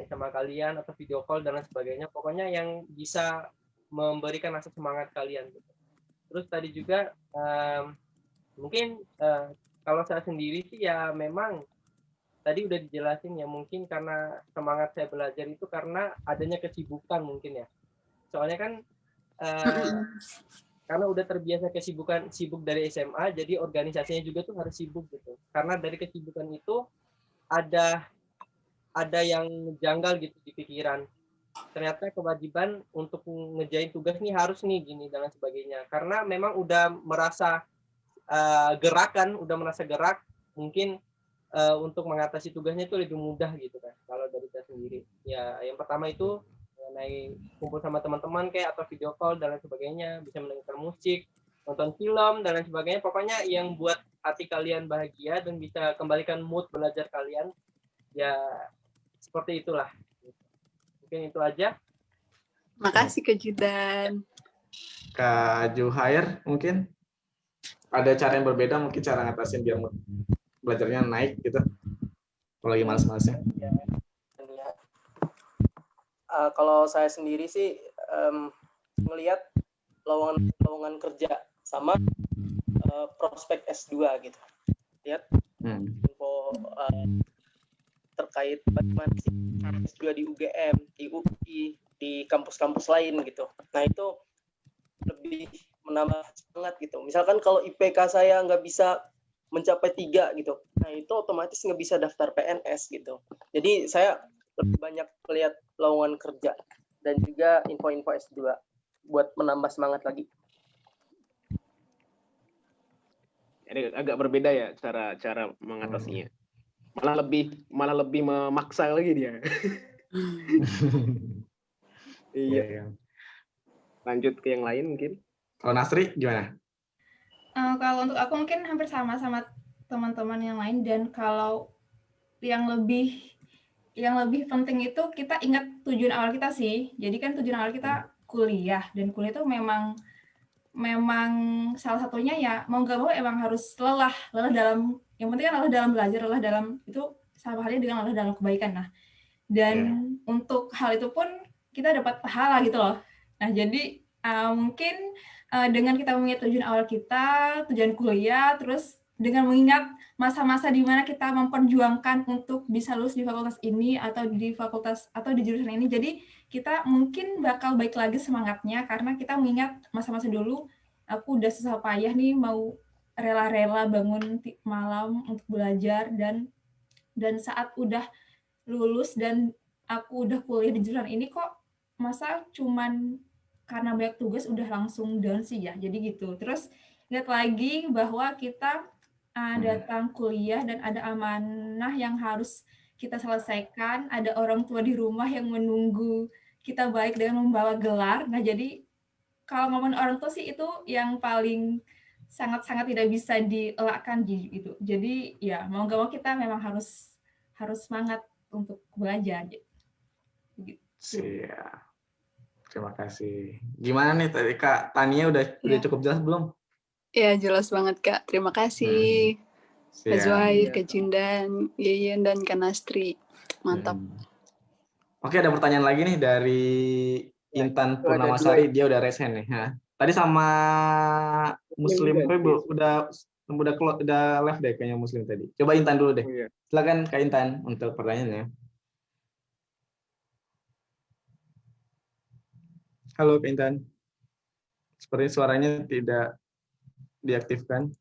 SMA kalian, atau video call dan lain sebagainya. Pokoknya yang bisa memberikan rasa semangat kalian. Terus tadi juga mungkin kalau saya sendiri sih ya memang tadi udah dijelasin ya, mungkin karena semangat saya belajar itu karena adanya kesibukan mungkin ya. Soalnya kan karena udah terbiasa sibuk dari SMA, jadi organisasinya juga tuh harus sibuk gitu. Karena dari kesibukan itu ada yang janggal gitu di pikiran. Ternyata kewajiban untuk ngejain tugas nih harus nih gini dan lain sebagainya. Karena memang udah merasa gerak, mungkin untuk mengatasi tugasnya itu lebih mudah gitu kan kalau dari saya sendiri. Ya yang pertama itu mengenai kumpul sama teman-teman kayak atau video call dan lain sebagainya, bisa mendengar musik, nonton film dan lain sebagainya. Pokoknya yang buat hati kalian bahagia dan bisa kembalikan mood belajar kalian. Ya seperti itulah. Mungkin itu aja. Makasih Kak Jidan. Kak Juhair mungkin ada cara yang berbeda, mungkin cara ngatasin biar belajarnya naik gitu kalau lagi malas-malasnya. Kalau saya sendiri sih melihat lowongan kerja sama prospek S2 gitu. Lihat info terkait bagaimana sih juga di UGM, di UI, di kampus-kampus lain gitu. Nah itu lebih menambah semangat gitu. Misalkan kalau IPK saya nggak bisa mencapai 3 gitu, nah itu otomatis nggak bisa daftar PNS gitu. Jadi saya lebih banyak melihat lowongan kerja dan juga info-info S2 buat menambah semangat lagi. Jadi agak berbeda ya cara mengatasinya. Malah lebih memaksa lagi dia. Iya. Lanjut ke yang lain mungkin. Kalau Nasri gimana? Kalau untuk aku mungkin hampir sama teman-teman yang lain, dan kalau yang lebih penting itu kita ingat tujuan awal kita sih. Jadi kan tujuan awal kita kuliah, dan kuliah itu memang salah satunya ya mau nggak mau emang harus lelah dalam, yang penting kan lelah dalam belajar, lelah dalam itu sama halnya dengan lelah dalam kebaikan. Nah, dan untuk hal itu pun kita dapat pahala gitu loh. Nah, jadi mungkin dengan kita mengingat tujuan awal kita, tujuan kuliah, terus dengan mengingat masa-masa di mana kita memperjuangkan untuk bisa lulus di fakultas ini atau di fakultas atau di jurusan ini, jadi kita mungkin bakal baik lagi semangatnya karena kita mengingat masa-masa dulu aku udah susah payah nih mau rela-rela bangun malam untuk belajar, dan saat udah lulus dan aku udah kuliah di jurusan ini kok masa cuman karena banyak tugas udah langsung down sih ya. Jadi gitu. Terus lihat lagi bahwa kita datang kuliah dan ada amanah yang harus kita selesaikan, ada orang tua di rumah yang menunggu kita baik dengan membawa gelar. Nah, jadi kalau ngomongin orang tua sih itu yang paling sangat-sangat tidak bisa dielakkan gitu. Jadi ya mau nggak mau kita memang harus semangat untuk belajar. Gitu. Siap. Terima kasih. Gimana nih tadi Kak Tania udah cukup jelas belum? Ya, jelas banget Kak. Terima kasih. Kak Zuhair, Kak Jindan, Yeyen, dan Kak Nastri. Mantap. Oke, ada pertanyaan lagi nih dari Intan Purnamasari. Dia udah raise hand nih. Tadi sama Muslim udah left deh kayaknya Muslim tadi. Coba Intan dulu deh. Silakan Kak Intan untuk pertanyaannya. Halo Kak Intan. Seperti suaranya tidak diaktifkan.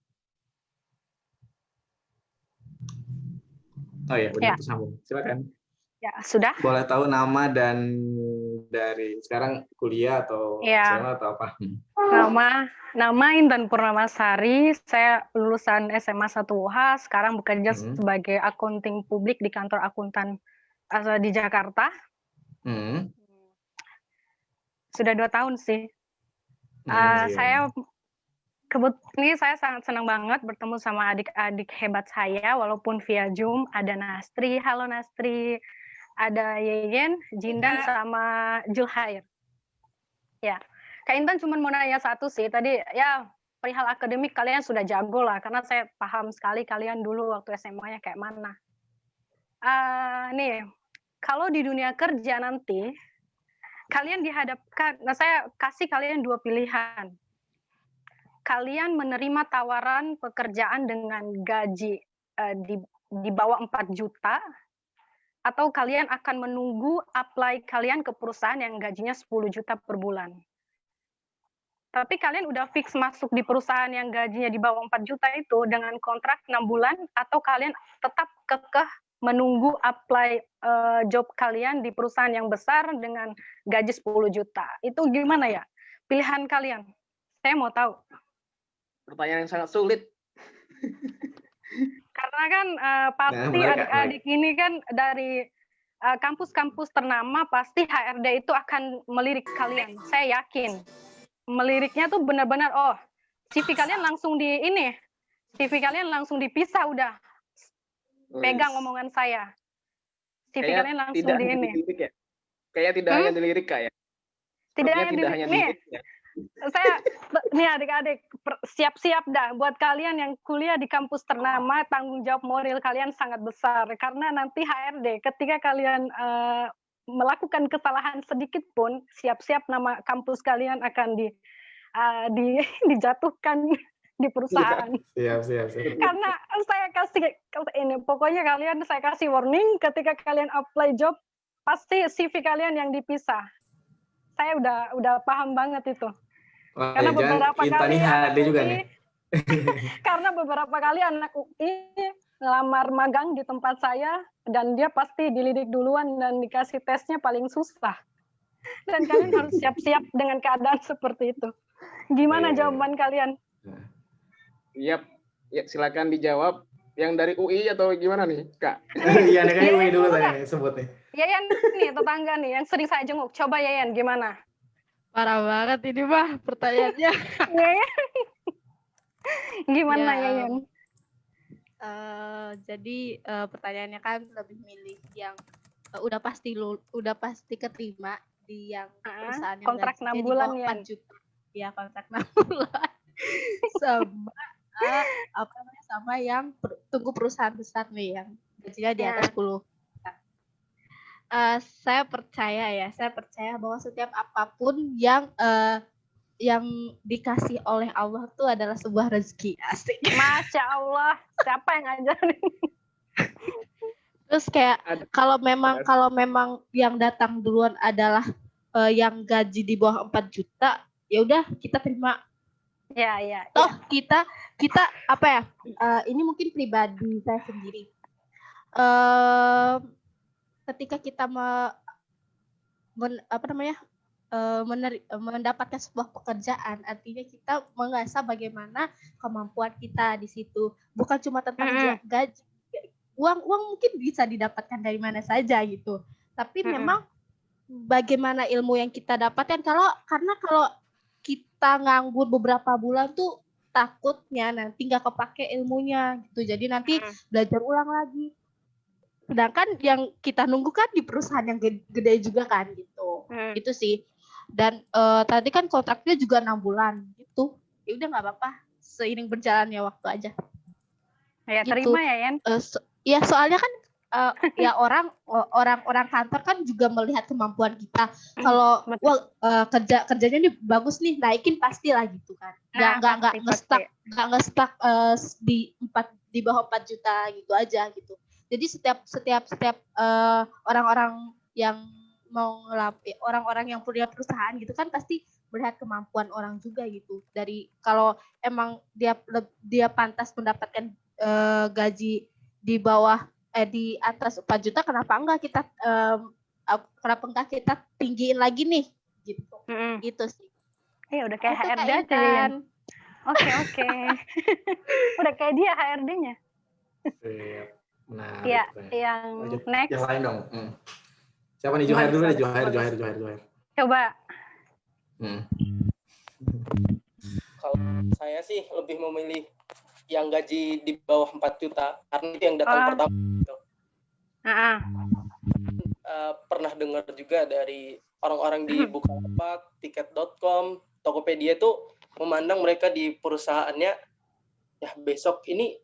Oh ya, udah tersambung. Silakan. Ya, sudah. Boleh tahu nama dan dari sekarang kuliah atau SMA atau apa? Nama Intan Purnamasari. Saya lulusan SMA 1UH, sekarang bekerja sebagai akunting publik di kantor akuntan di Jakarta. Sudah 2 tahun sih. Saya sangat senang banget bertemu sama adik-adik hebat saya, walaupun via Zoom. Ada Nastri, halo Nastri, ada Yeyen, Jindan, sama Zulhair. Ya, Kak Intan cuma mau nanya satu sih, tadi ya perihal akademik kalian sudah jago lah, karena saya paham sekali kalian dulu waktu SMA-nya kayak mana. Nih, kalau di dunia kerja nanti, kalian dihadapkan, saya kasih kalian 2 pilihan. Kalian menerima tawaran pekerjaan dengan gaji di bawah 4 juta, atau kalian akan menunggu apply kalian ke perusahaan yang gajinya 10 juta per bulan. Tapi kalian udah fix masuk di perusahaan yang gajinya di bawah 4 juta itu dengan kontrak 6 bulan, atau kalian tetap kekeh menunggu apply job kalian di perusahaan yang besar dengan gaji 10 juta. Itu gimana ya? Pilihan kalian. Saya mau tahu. Pertanyaan yang sangat sulit. Karena kan pasti adik-adik ini kan dari kampus-kampus ternama, pasti HRD itu akan melirik kalian. Saya yakin. Meliriknya tuh benar-benar, CV kalian langsung CV kalian langsung dipisah udah. Pegang omongan saya. CV kalian langsung di ini. Ya? Kayak tidak hanya dilirik Kak ya? Tidak hanya dilirik ya? Saya nih adik-adik siap-siap dah buat kalian yang kuliah di kampus ternama, tanggung jawab moral kalian sangat besar karena nanti HRD ketika kalian melakukan kesalahan sedikit pun, siap-siap nama kampus kalian akan dijatuhkan di perusahaan. Siap. Karena saya kasih ini, pokoknya saya kasih warning ketika kalian apply job, pasti CV kalian yang dipisah. Saya udah paham banget itu. Karena beberapa kali HD juga nih. Karena beberapa kali anak UI ngelamar magang di tempat saya dan dia pasti dilidik duluan dan dikasih tesnya paling susah. Dan kalian harus siap-siap dengan keadaan seperti itu. Gimana jawaban kalian? Yap, ya, silakan dijawab. Yang dari UI atau gimana nih, Kak? Iya, dari UI dulu saya sebut nih. Yayan nih, tetangga nih, yang sering saya jenguk. Coba Yayan, gimana? Parah banget ini mah pertanyaannya. Gimana Yayan? Jadi pertanyaannya kan lebih milih yang udah pasti keterima di yang perusahaan yang kontrak 6 bulan ya. 4 juta. Ya, kontrak 6 bulan. sama yang tunggu perusahaan besar nih yang gajinya di atas 10. Saya percaya bahwa setiap apapun yang dikasih oleh Allah itu adalah sebuah rezeki. Asik. Masya Allah, siapa yang ngajarin? Terus kayak kalau memang yang datang duluan adalah yang gaji di bawah 4 juta, ya udah kita terima. Ya. Toh kita apa ya? Ini mungkin pribadi saya sendiri. Ketika kita mendapatkan sebuah pekerjaan, artinya kita mengasah bagaimana kemampuan kita di situ. Bukan cuma tentang gaji. Uang mungkin bisa didapatkan dari mana saja gitu. Tapi memang bagaimana ilmu yang kita dapatkan, karena kalau kita nganggur beberapa bulan tuh takutnya nanti nggak kepake ilmunya gitu. Jadi nanti belajar ulang lagi. Sedangkan yang kita nunggu kan di perusahaan yang gede juga kan gitu. Itu sih. Dan tadi kan kontraknya juga 6 bulan gitu. Ya udah nggak apa-apa. Seiring berjalannya waktu aja. Ya gitu. Terima ya Yan. Ya soalnya kan ya orang kantor kan juga melihat kemampuan kita. Kalau kerjanya nih bagus nih, naikin pastilah gitu kan. Nggak nge-stuck di bawah 4 juta gitu aja gitu. Jadi setiap orang-orang yang mau orang-orang yang punya perusahaan gitu kan pasti melihat kemampuan orang juga gitu. Dari kalau emang dia pantas mendapatkan gaji di bawah di atas 4 juta, kenapa enggak kita tinggiin lagi nih gitu. Gitu sih. Udah kayak HRD aja kan. Oke. Udah kayak dia HRD-nya. Nah, ya, yang next. Yang lain dong. Siapa nih? Johair dulu deh, Johair. Coba. Kalau saya sih lebih memilih yang gaji di bawah 4 juta karena itu yang datang pertama. Gitu. Pernah dengar juga dari orang-orang di Bukalapak, tiket.com, Tokopedia itu memandang mereka di perusahaannya, ya besok ini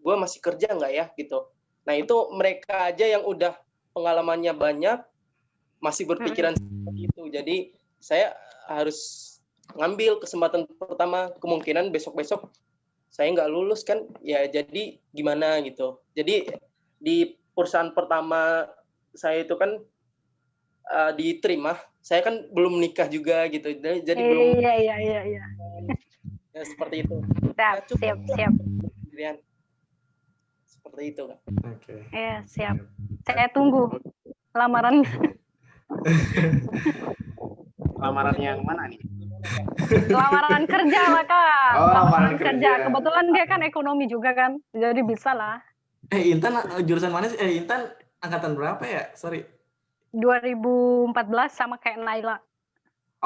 gue masih kerja nggak ya gitu. Nah itu mereka aja yang udah pengalamannya banyak masih berpikiran seperti itu. Jadi saya harus ngambil kesempatan pertama, kemungkinan besok-besok saya nggak lulus kan, ya jadi gimana gitu. Jadi di perusahaan pertama saya itu kan diterima, saya kan belum nikah juga gitu, jadi belum. Iya. Ya, seperti itu. Siap. Seperti itu kan. Oke. Iya, siap. Saya tunggu lamaran. Lamaran yang mana nih? Lamaran kerja lah Kak. Lamaran kerja. Kebetulan dia kan ekonomi juga kan, jadi bisa lah. Intan jurusan mana sih? Intan angkatan berapa ya? Sorry. 2014 sama kayak Naila.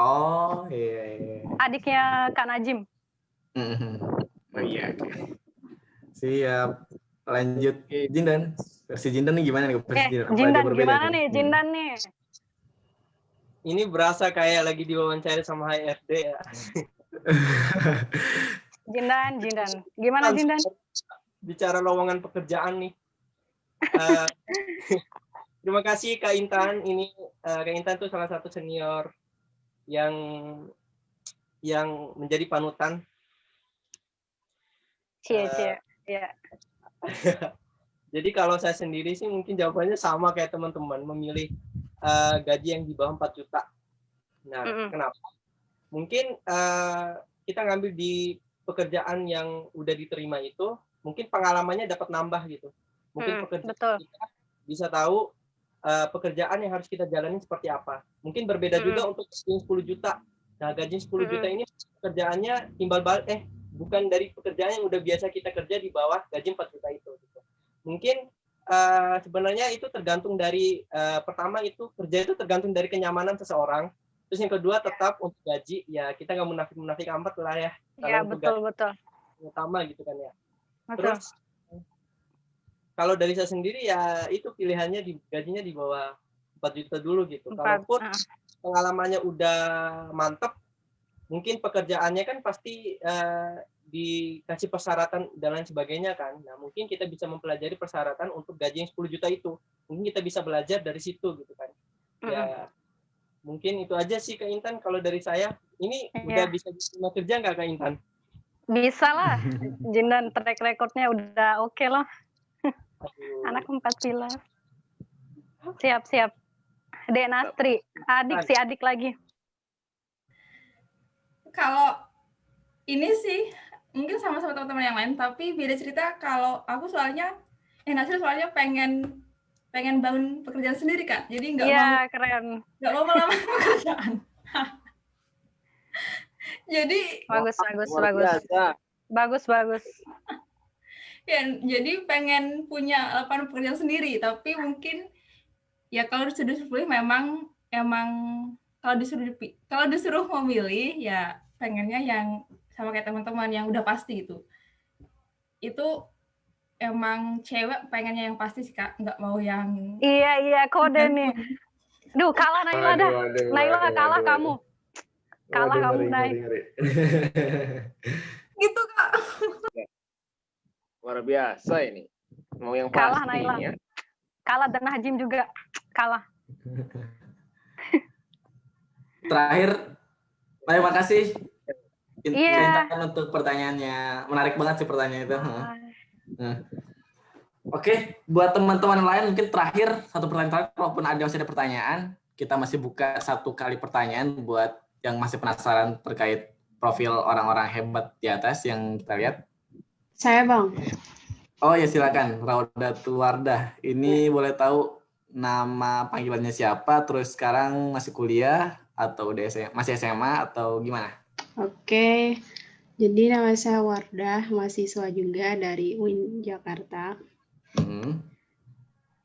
Oh iya. Adiknya Kak Najim. Oh iya. Okay. Siap. Lanjut Jindan. Versi Jindan nih gimana nih? Jindan gimana nih? Jindan nih. Ini berasa kayak lagi diwawancara sama HRD ya. Jindan. Gimana Jindan? Bicara lowongan pekerjaan nih. Terima kasih Kak Intan. Ini Kak Intan tuh salah satu senior yang menjadi panutan. Cie. Ya. Jadi kalau saya sendiri sih mungkin jawabannya sama kayak teman-teman, memilih gaji yang di bawah 4 juta. Nah, kenapa? Mungkin kita ngambil di pekerjaan yang udah diterima itu, mungkin pengalamannya dapat nambah gitu. Mungkin pekerjaan kita bisa tahu pekerjaan yang harus kita jalani seperti apa. Mungkin berbeda juga untuk 10 juta. Nah, gaji 10 juta ini pekerjaannya bukan dari pekerjaan yang udah biasa kita kerja di bawah gaji 4 juta itu. Gitu. Mungkin sebenarnya itu tergantung dari pertama itu kerja itu tergantung dari kenyamanan seseorang. Terus yang kedua tetap untuk gaji ya kita nggak munafik amat lah ya. Iya betul. Utama gitu kan ya. Betul. Terus kalau dari saya sendiri ya itu pilihannya gajinya di bawah 4 juta dulu gitu. Kalaupun pengalamannya udah mantap, mungkin pekerjaannya kan pasti dikasih persyaratan dan lain sebagainya kan. Nah, mungkin kita bisa mempelajari persyaratan untuk gaji yang 10 juta itu. Mungkin kita bisa belajar dari situ gitu kan. Ya, mungkin itu aja sih Kak Intan kalau dari saya. Ini udah bisa diterima kerja nggak Kak Intan? Bisa lah. Jindan track recordnya udah oke lah. Anak 4 pilar. Siap. Dek Nastri, adik lagi. Kalau ini sih mungkin sama-sama teman-teman yang lain, tapi beda cerita. Kalau aku soalnya, Nastri soalnya pengen bangun pekerjaan sendiri Kak. Jadi nggak mau melamar pekerjaan. Jadi bagus. Ya, jadi pengen punya lapangan pekerjaan sendiri, tapi mungkin ya kalau disuruh memang kalau disuruh memilih ya pengennya yang sama kayak teman-teman yang udah pasti gitu. Itu emang cewek pengennya yang pasti sih Kak, nggak mau yang Iya kode nih. Duh, kalah Naila dah. Naila kalah kamu. Kalah kamu Nay. Gitu Kak. Luar biasa ini. Mau yang kalah pasti Naila. ya. Kalah dan Hajim juga kalah. Terakhir, terima kasih Intan untuk pertanyaannya. Menarik banget sih pertanyaan itu. Oke, buat teman-teman lain mungkin terakhir satu pertanyaan terakhir, walaupun masih ada pertanyaan, kita masih buka 1 kali pertanyaan buat yang masih penasaran terkait profil orang-orang hebat di atas yang kita lihat. Saya Bang. Oh ya silakan, Raudatul Wardah. Ini boleh tahu nama panggilannya siapa? Terus sekarang masih kuliah atau udah masih SMA atau gimana? Oke, jadi nama saya Wardah, mahasiswa juga dari UIN Jakarta.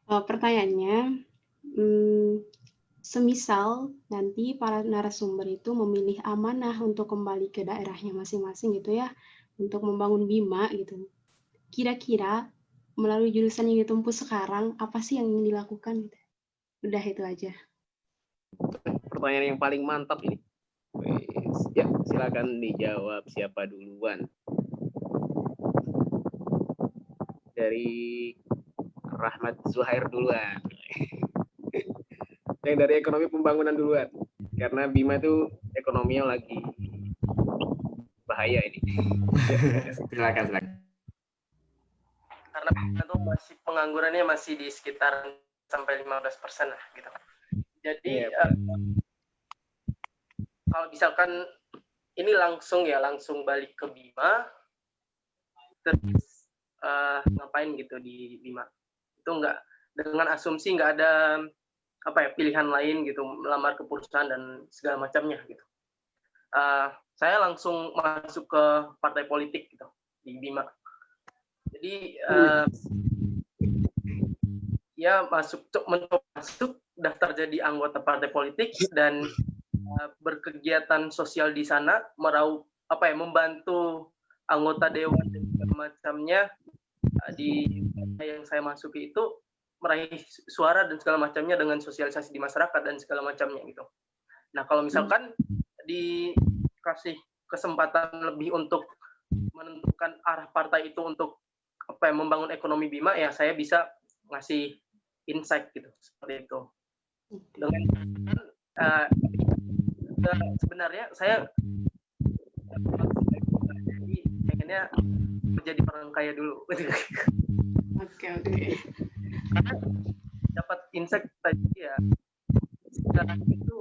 Pertanyaannya, semisal nanti para narasumber itu memilih amanah untuk kembali ke daerahnya masing-masing gitu ya, untuk membangun BIMA gitu. Kira-kira melalui jurusan yang ditempuh sekarang, apa sih yang ingin dilakukan? Udah itu aja. Pertanyaan yang paling mantap ini. Ya, silakan dijawab siapa duluan. Dari Rahmat Zuhair duluan. Yang dari ekonomi pembangunan duluan. Karena BIMA itu ekonominya lagi bahaya ini. Silakan. Karena itu masih penganggurannya masih di sekitar sampai 15% lah gitu. Jadi kalau misalkan ini langsung balik ke BIMA, terus ngapain gitu di BIMA? Itu enggak dengan asumsi nggak ada pilihan lain gitu, melamar ke perusahaan dan segala macamnya gitu. Saya langsung masuk ke partai politik gitu di BIMA. Jadi ya masuk daftar jadi anggota partai politik dan berkegiatan sosial di sana, membantu anggota dewan dan segala macamnya di yang saya masuki itu meraih suara dan segala macamnya dengan sosialisasi di masyarakat dan segala macamnya gitu. Nah kalau misalkan dikasih kesempatan lebih untuk menentukan arah partai itu untuk membangun ekonomi BIMA, ya saya bisa ngasih insight gitu seperti itu. Dengan sebenarnya saya pengennya jadi orang kaya dulu. Oke. Karena dapat insight tadi ya, sekarang itu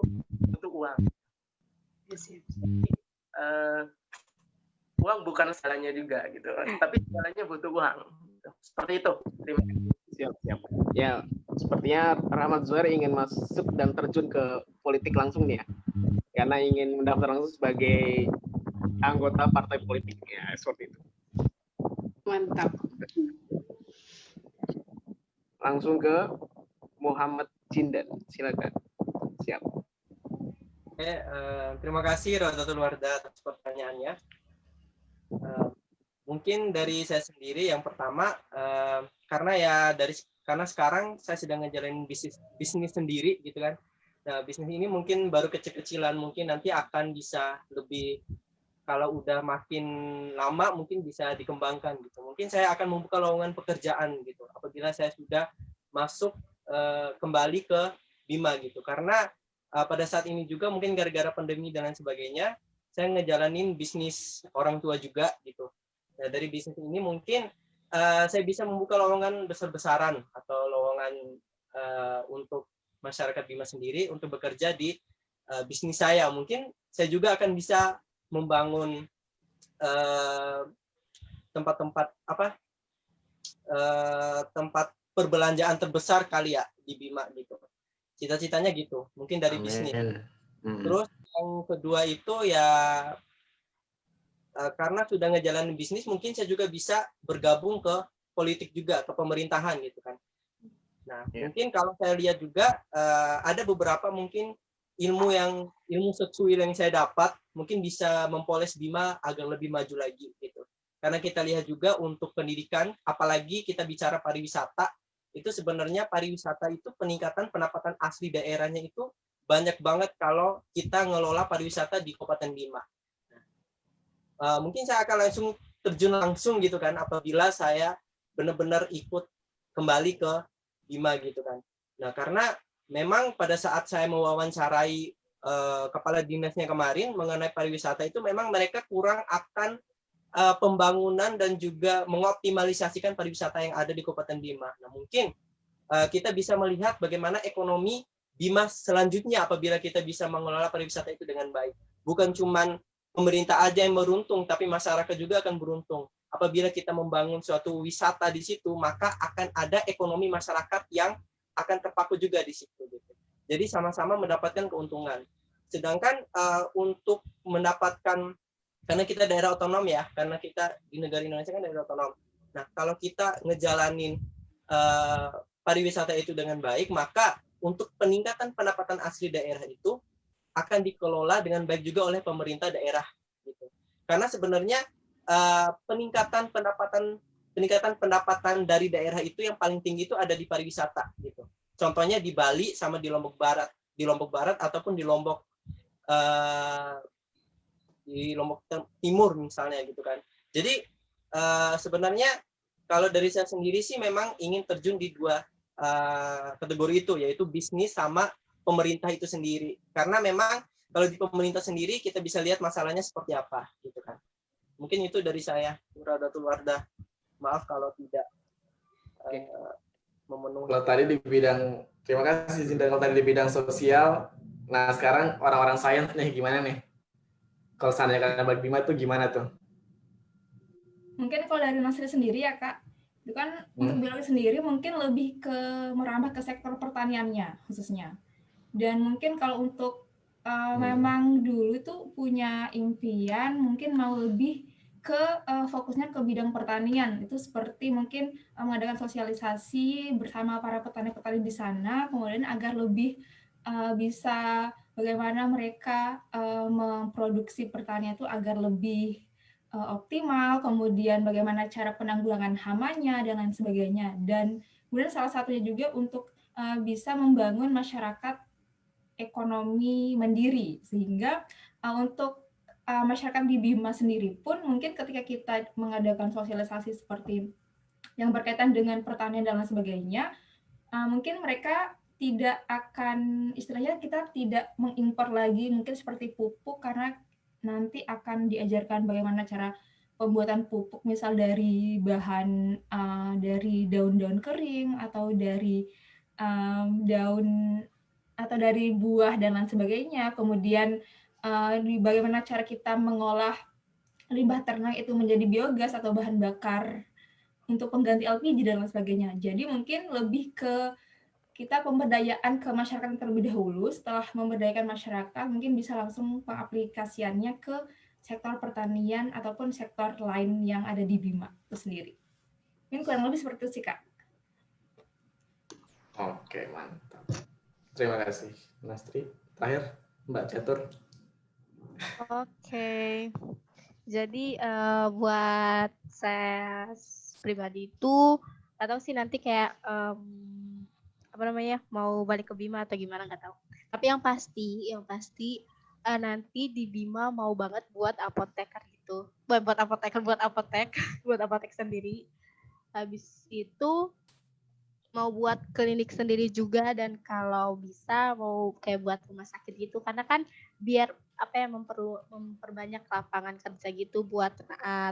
butuh uang. Uang bukan segalanya juga gitu, tapi segalanya butuh uang. Seperti itu. Terima kasih. Siap. Ya, sepertinya Rahmat Zuhair ingin masuk dan terjun ke politik langsung nih ya, karena ingin mendaftar langsung sebagai anggota partai politik ya, seperti itu. Mantap. Langsung ke Muhammad Jindan, silakan. Siap. Oke, terima kasih Rodatul Wardah atas pertanyaannya. Mungkin dari saya sendiri yang pertama, karena sekarang saya sedang ngejalanin bisnis sendiri gitu kan. Nah, bisnis ini mungkin baru kecil-kecilan, mungkin nanti akan bisa lebih, kalau udah makin lama mungkin bisa dikembangkan gitu. Mungkin saya akan membuka lowongan pekerjaan gitu apabila saya sudah masuk kembali ke Bima gitu. Karena pada saat ini juga mungkin gara-gara pandemi dan lain sebagainya, saya ngejalanin bisnis orang tua juga gitu. Nah, dari bisnis ini mungkin saya bisa membuka lowongan besar-besaran atau lowongan untuk masyarakat Bima sendiri untuk bekerja di bisnis saya. Mungkin saya juga akan bisa membangun tempat perbelanjaan terbesar kali ya di Bima gitu. Cita-citanya gitu, mungkin dari bisnis. Terus yang kedua itu ya karena sudah ngejalanin bisnis, mungkin saya juga bisa bergabung ke politik juga, ke pemerintahan gitu kan. Nah, mungkin kalau saya lihat juga ada beberapa mungkin ilmu secuil yang saya dapat mungkin bisa mempoles Bima agar lebih maju lagi gitu. Karena kita lihat juga untuk pendidikan, apalagi kita bicara pariwisata, itu sebenarnya pariwisata itu peningkatan pendapatan asli daerahnya itu banyak banget kalau kita ngelola pariwisata di Kabupaten Bima. Mungkin saya akan terjun langsung gitu kan apabila saya benar-benar ikut kembali ke Bima gitu kan. Nah, karena memang pada saat saya mewawancarai kepala dinasnya kemarin mengenai pariwisata itu memang mereka kurang akan pembangunan dan juga mengoptimalisasikan pariwisata yang ada di Kabupaten Bima. Nah, mungkin kita bisa melihat bagaimana ekonomi Bima selanjutnya apabila kita bisa mengelola pariwisata itu dengan baik. Bukan cuman pemerintah aja yang beruntung, tapi masyarakat juga akan beruntung. Apabila kita membangun suatu wisata di situ, maka akan ada ekonomi masyarakat yang akan terpaku juga di situ. Jadi sama-sama mendapatkan keuntungan. Sedangkan untuk mendapatkan, karena kita daerah otonom ya, karena kita di negara Indonesia kan daerah otonom. Nah, kalau kita ngejalanin pariwisata itu dengan baik, maka untuk peningkatan pendapatan asli daerah itu akan dikelola dengan baik juga oleh pemerintah daerah gitu. Karena sebenarnya peningkatan pendapatan dari daerah itu yang paling tinggi itu ada di pariwisata gitu. Contohnya di Bali sama di Lombok Barat ataupun di Lombok Timur misalnya gitu kan. Jadi sebenarnya kalau dari saya sendiri sih memang ingin terjun di dua kategori itu, yaitu bisnis sama pemerintah itu sendiri. Karena memang kalau di pemerintah sendiri kita bisa lihat masalahnya seperti apa gitu kan. Mungkin itu dari saya, Rodatul Wardah. Maaf kalau tidak memenuhi. Kalau tadi di bidang, terima kasih Cinta, kalau tadi di bidang sosial, nah sekarang orang-orang sains nih gimana nih? Kalau seandainya kalian bagi Bima itu gimana tuh? Mungkin kalau dari Nasri sendiri ya Kak, itu kan untuk biologi sendiri mungkin lebih ke merambah ke sektor pertaniannya khususnya. Dan mungkin kalau untuk memang dulu itu punya impian mungkin mau lebih ke fokusnya ke bidang pertanian. Itu seperti mungkin mengadakan sosialisasi bersama para petani-petani di sana, kemudian agar lebih bisa bagaimana mereka memproduksi pertanian itu agar lebih optimal, kemudian bagaimana cara penanggulangan hamanya dan lain sebagainya. Dan kemudian salah satunya juga untuk bisa membangun masyarakat ekonomi mandiri, sehingga untuk masyarakat di Bima sendiri pun mungkin ketika kita mengadakan sosialisasi seperti yang berkaitan dengan pertanian dan lain sebagainya, mungkin mereka tidak akan, istilahnya kita tidak mengimpor lagi mungkin seperti pupuk, karena nanti akan diajarkan bagaimana cara pembuatan pupuk misal dari bahan dari daun-daun kering atau dari daun atau dari buah dan lain sebagainya. Kemudian bagaimana cara kita mengolah limbah ternak itu menjadi biogas atau bahan bakar untuk pengganti LPG dan lain sebagainya. Jadi mungkin lebih ke kita pemberdayaan ke masyarakat terlebih dahulu. Setelah memberdayakan masyarakat, mungkin bisa langsung pengaplikasiannya ke sektor pertanian ataupun sektor lain yang ada di Bima itu sendiri. Mungkin kurang lebih seperti itu sih, Kak. Oke, mantap. Terima kasih, Nastri. Terakhir, Mbak Catur. Oke. Jadi buat saya pribadi itu atau sih nanti kayak apa namanya mau balik ke Bima atau gimana nggak tahu. Tapi yang pasti nanti di Bima mau banget buat apoteker gitu. Buat apotek sendiri. Habis itu mau buat klinik sendiri juga dan kalau bisa mau kayak buat rumah sakit gitu karena kan biar memperbanyak lapangan kerja gitu buat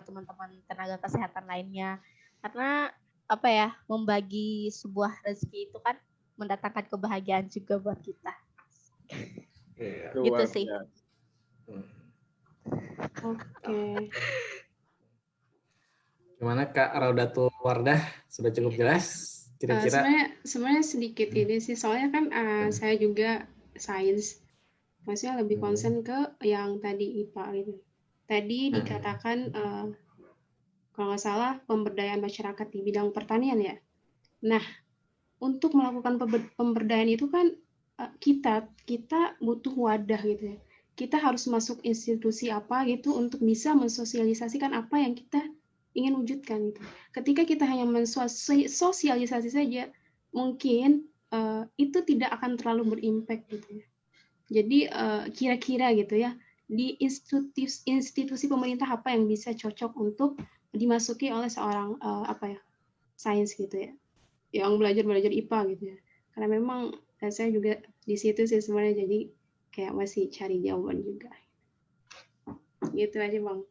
teman-teman tenaga kesehatan lainnya. Karena membagi sebuah rezeki itu kan mendatangkan kebahagiaan juga buat kita. Gitu sih. Oke. Gimana Kak Raudatul Wardah? Sudah cukup jelas? Kira-kira? Sebenarnya sedikit ini sih, soalnya kan saya juga sains, maksudnya lebih konsen ke yang tadi IPA gitu. Tadi dikatakan kalau nggak salah pemberdayaan masyarakat di bidang pertanian ya. Nah, untuk melakukan pemberdayaan itu kan kita butuh wadah gitu ya. Kita harus masuk institusi apa gitu untuk bisa mensosialisasikan apa yang kita ingin wujudkan gitu. Ketika kita hanya mensosialisasi saja, mungkin itu tidak akan terlalu berimpact gitu ya. Jadi kira-kira gitu ya, di institusi pemerintah apa yang bisa cocok untuk dimasuki oleh seorang sains gitu ya, yang belajar IPA gitu ya. Karena memang saya juga di situ sih sebenarnya, jadi kayak masih cari jawaban juga. Gitu aja Bang.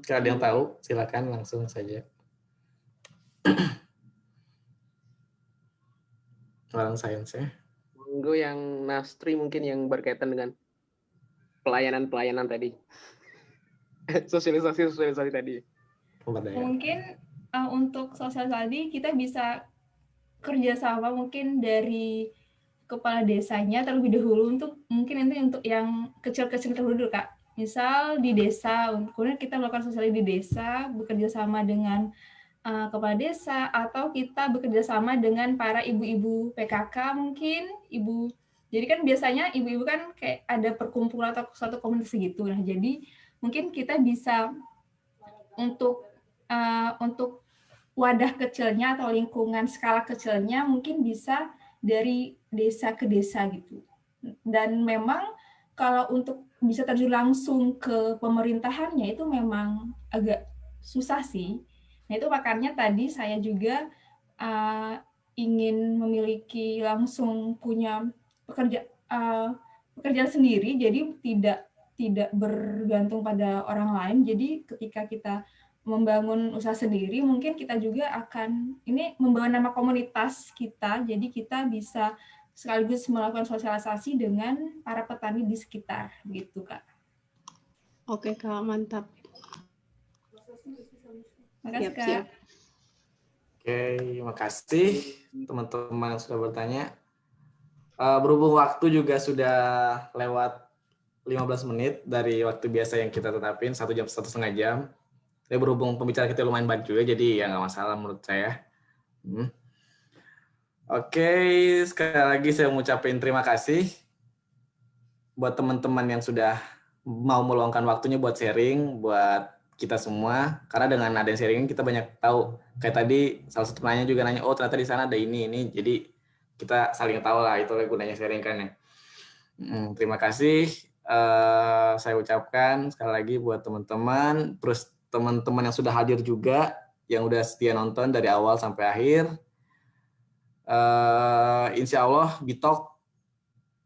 Kalau ada yang tahu, silakan langsung saja. Orang sainsnya. Monggo yang Nastri mungkin yang berkaitan dengan pelayanan tadi. Sosialisasi tadi. Mungkin untuk sosialisasi kita bisa kerjasama mungkin dari kepala desanya terlebih dahulu untuk yang kecil-kecil dulu Kak. Misal di desa, kemudian kita melakukan sosialisasi di desa, bekerja sama dengan kepala desa, atau kita bekerja sama dengan para ibu-ibu PKK mungkin, jadi kan biasanya ibu-ibu kan kayak ada perkumpulan atau suatu komunitas gitu. Nah, jadi mungkin kita bisa untuk wadah kecilnya atau lingkungan skala kecilnya mungkin bisa dari desa ke desa gitu. Dan memang kalau untuk bisa terjun langsung ke pemerintahannya itu memang agak susah sih. Nah itu makanya tadi saya juga ingin memiliki langsung punya pekerjaan sendiri, jadi tidak bergantung pada orang lain. Jadi ketika kita membangun usaha sendiri, mungkin kita juga akan ini membawa nama komunitas kita, jadi kita bisa sekaligus melakukan sosialisasi dengan para petani di sekitar, gitu Kak. Oke Kak, mantap. Makasih Kak. Oke, makasih teman-teman yang sudah bertanya. Berhubung waktu juga sudah lewat 15 menit dari waktu biasa yang kita tetapin, 1 jam, 1,5 jam. Jadi berhubung pembicara kita lumayan banyak juga, jadi ya nggak masalah menurut saya. Oke, sekali lagi saya mengucapkan terima kasih buat teman-teman yang sudah mau meluangkan waktunya buat sharing, buat kita semua. Karena dengan ada yang sharing kita banyak tahu. Kayak tadi salah satu penanya juga nanya, oh ternyata di sana ada ini. Jadi kita saling tahu lah, itu gunanya sharing kan ya. Terima kasih. Saya ucapkan sekali lagi buat teman-teman, terus teman-teman yang sudah hadir juga, yang udah setia nonton dari awal sampai akhir. Insya Allah Bitalk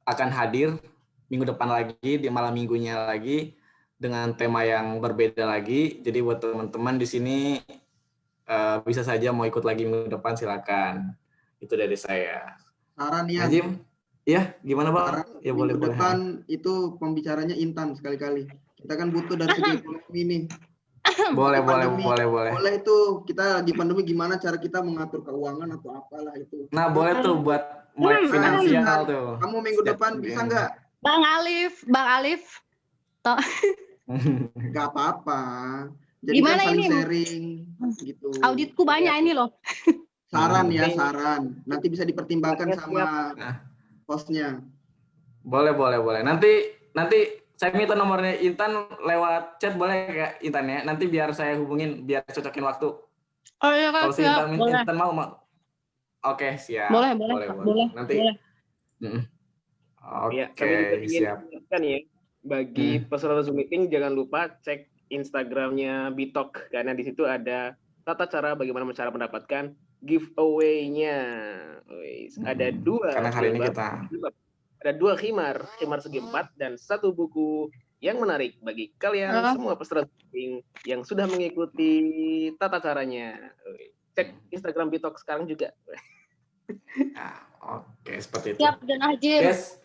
akan hadir minggu depan lagi, di malam minggunya lagi, dengan tema yang berbeda lagi. Jadi buat teman-teman di sini bisa saja mau ikut lagi minggu depan silakan. Itu dari saya. Saran ya. Najim, iya gimana Bang? Saran Ya boleh minggu boleh. depan itu pembicaranya Intan sekali-kali. Kita kan butuh dari segi ekonomi nih. Boleh Pandemi, boleh. Boleh itu kita lagi pandemi gimana cara kita mengatur keuangan atau apalah itu. Nah boleh tuh buat melek finansial tuh. Kamu minggu depan bisa nggak? Bang Alif. Nggak apa-apa. Jadi Gimana kan saling ini? sharing gitu. Auditku banyak ini loh. Saran ya, saran. Nanti bisa dipertimbangkan sama hostnya. Boleh. Nanti saya minta nomornya Intan lewat chat boleh nggak Intan ya? Nanti biar saya hubungin, biar cocokin waktu. Oh iya Kak, Kalau si siap. Intan mau. Oke, siap. Boleh. Nanti. Ya, Oke, kami juga ingin siap. mengingatkan ya, bagi peserta Zoom meeting jangan lupa cek Instagramnya Bitok karena di situ ada tata cara bagaimana cara mendapatkan giveaway-nya. Ada dua. Karena hari ini ada 2 khimar segi 4 dan 1 buku yang menarik bagi kalian semua peserta meeting yang sudah mengikuti tata caranya. Cek Instagram Bitok sekarang juga. Oke, seperti itu. Siap dan Najim. Yes.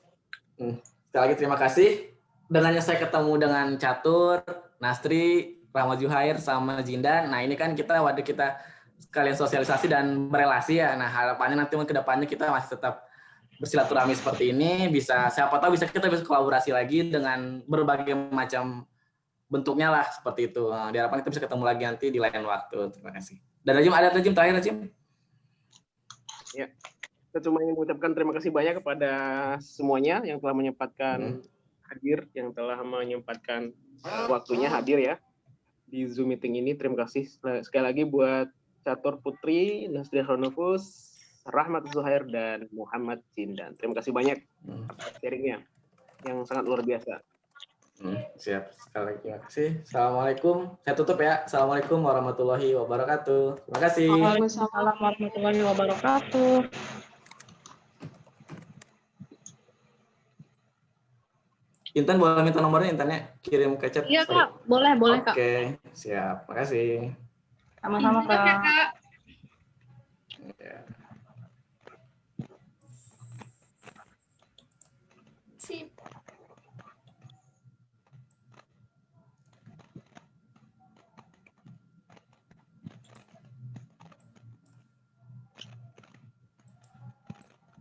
Sekali lagi terima kasih. Dengan saya ketemu dengan Catur, Nastri, Rahmat Zuhair, sama Jindan. Nah ini kan wadah kita sekalian sosialisasi dan berelasi ya. Nah harapannya nanti ke depannya kita masih tetap bersilaturahmi seperti ini. Siapa tahu kita bisa kolaborasi lagi dengan berbagai macam bentuknya lah seperti itu. Nah, diharapkan kita bisa ketemu lagi nanti di lain waktu. Terima kasih. Dan Najim, ada Najim terakhir Najim? Ya. Saya cuma ingin mengucapkan terima kasih banyak kepada semuanya yang telah menyempatkan hadir, yang telah menyempatkan waktunya hadir ya di Zoom meeting ini. Terima kasih sekali lagi buat Catur Putri, Nastri Hronofus, Rahmat Zuhair, dan Muhammad Jindan. Terima kasih banyak atas sharingnya yang sangat luar biasa. Siap, sekali lagi terima kasih. Assalamualaikum. Saya tutup ya. Assalamualaikum warahmatullahi wabarakatuh. Terima kasih. Waalaikumsalam warahmatullahi wabarakatuh. Intan boleh minta nomornya, Intannya kirim ke chat. Iya Kak, boleh Kak. Oke, siap. Makasih. Sama-sama Kak.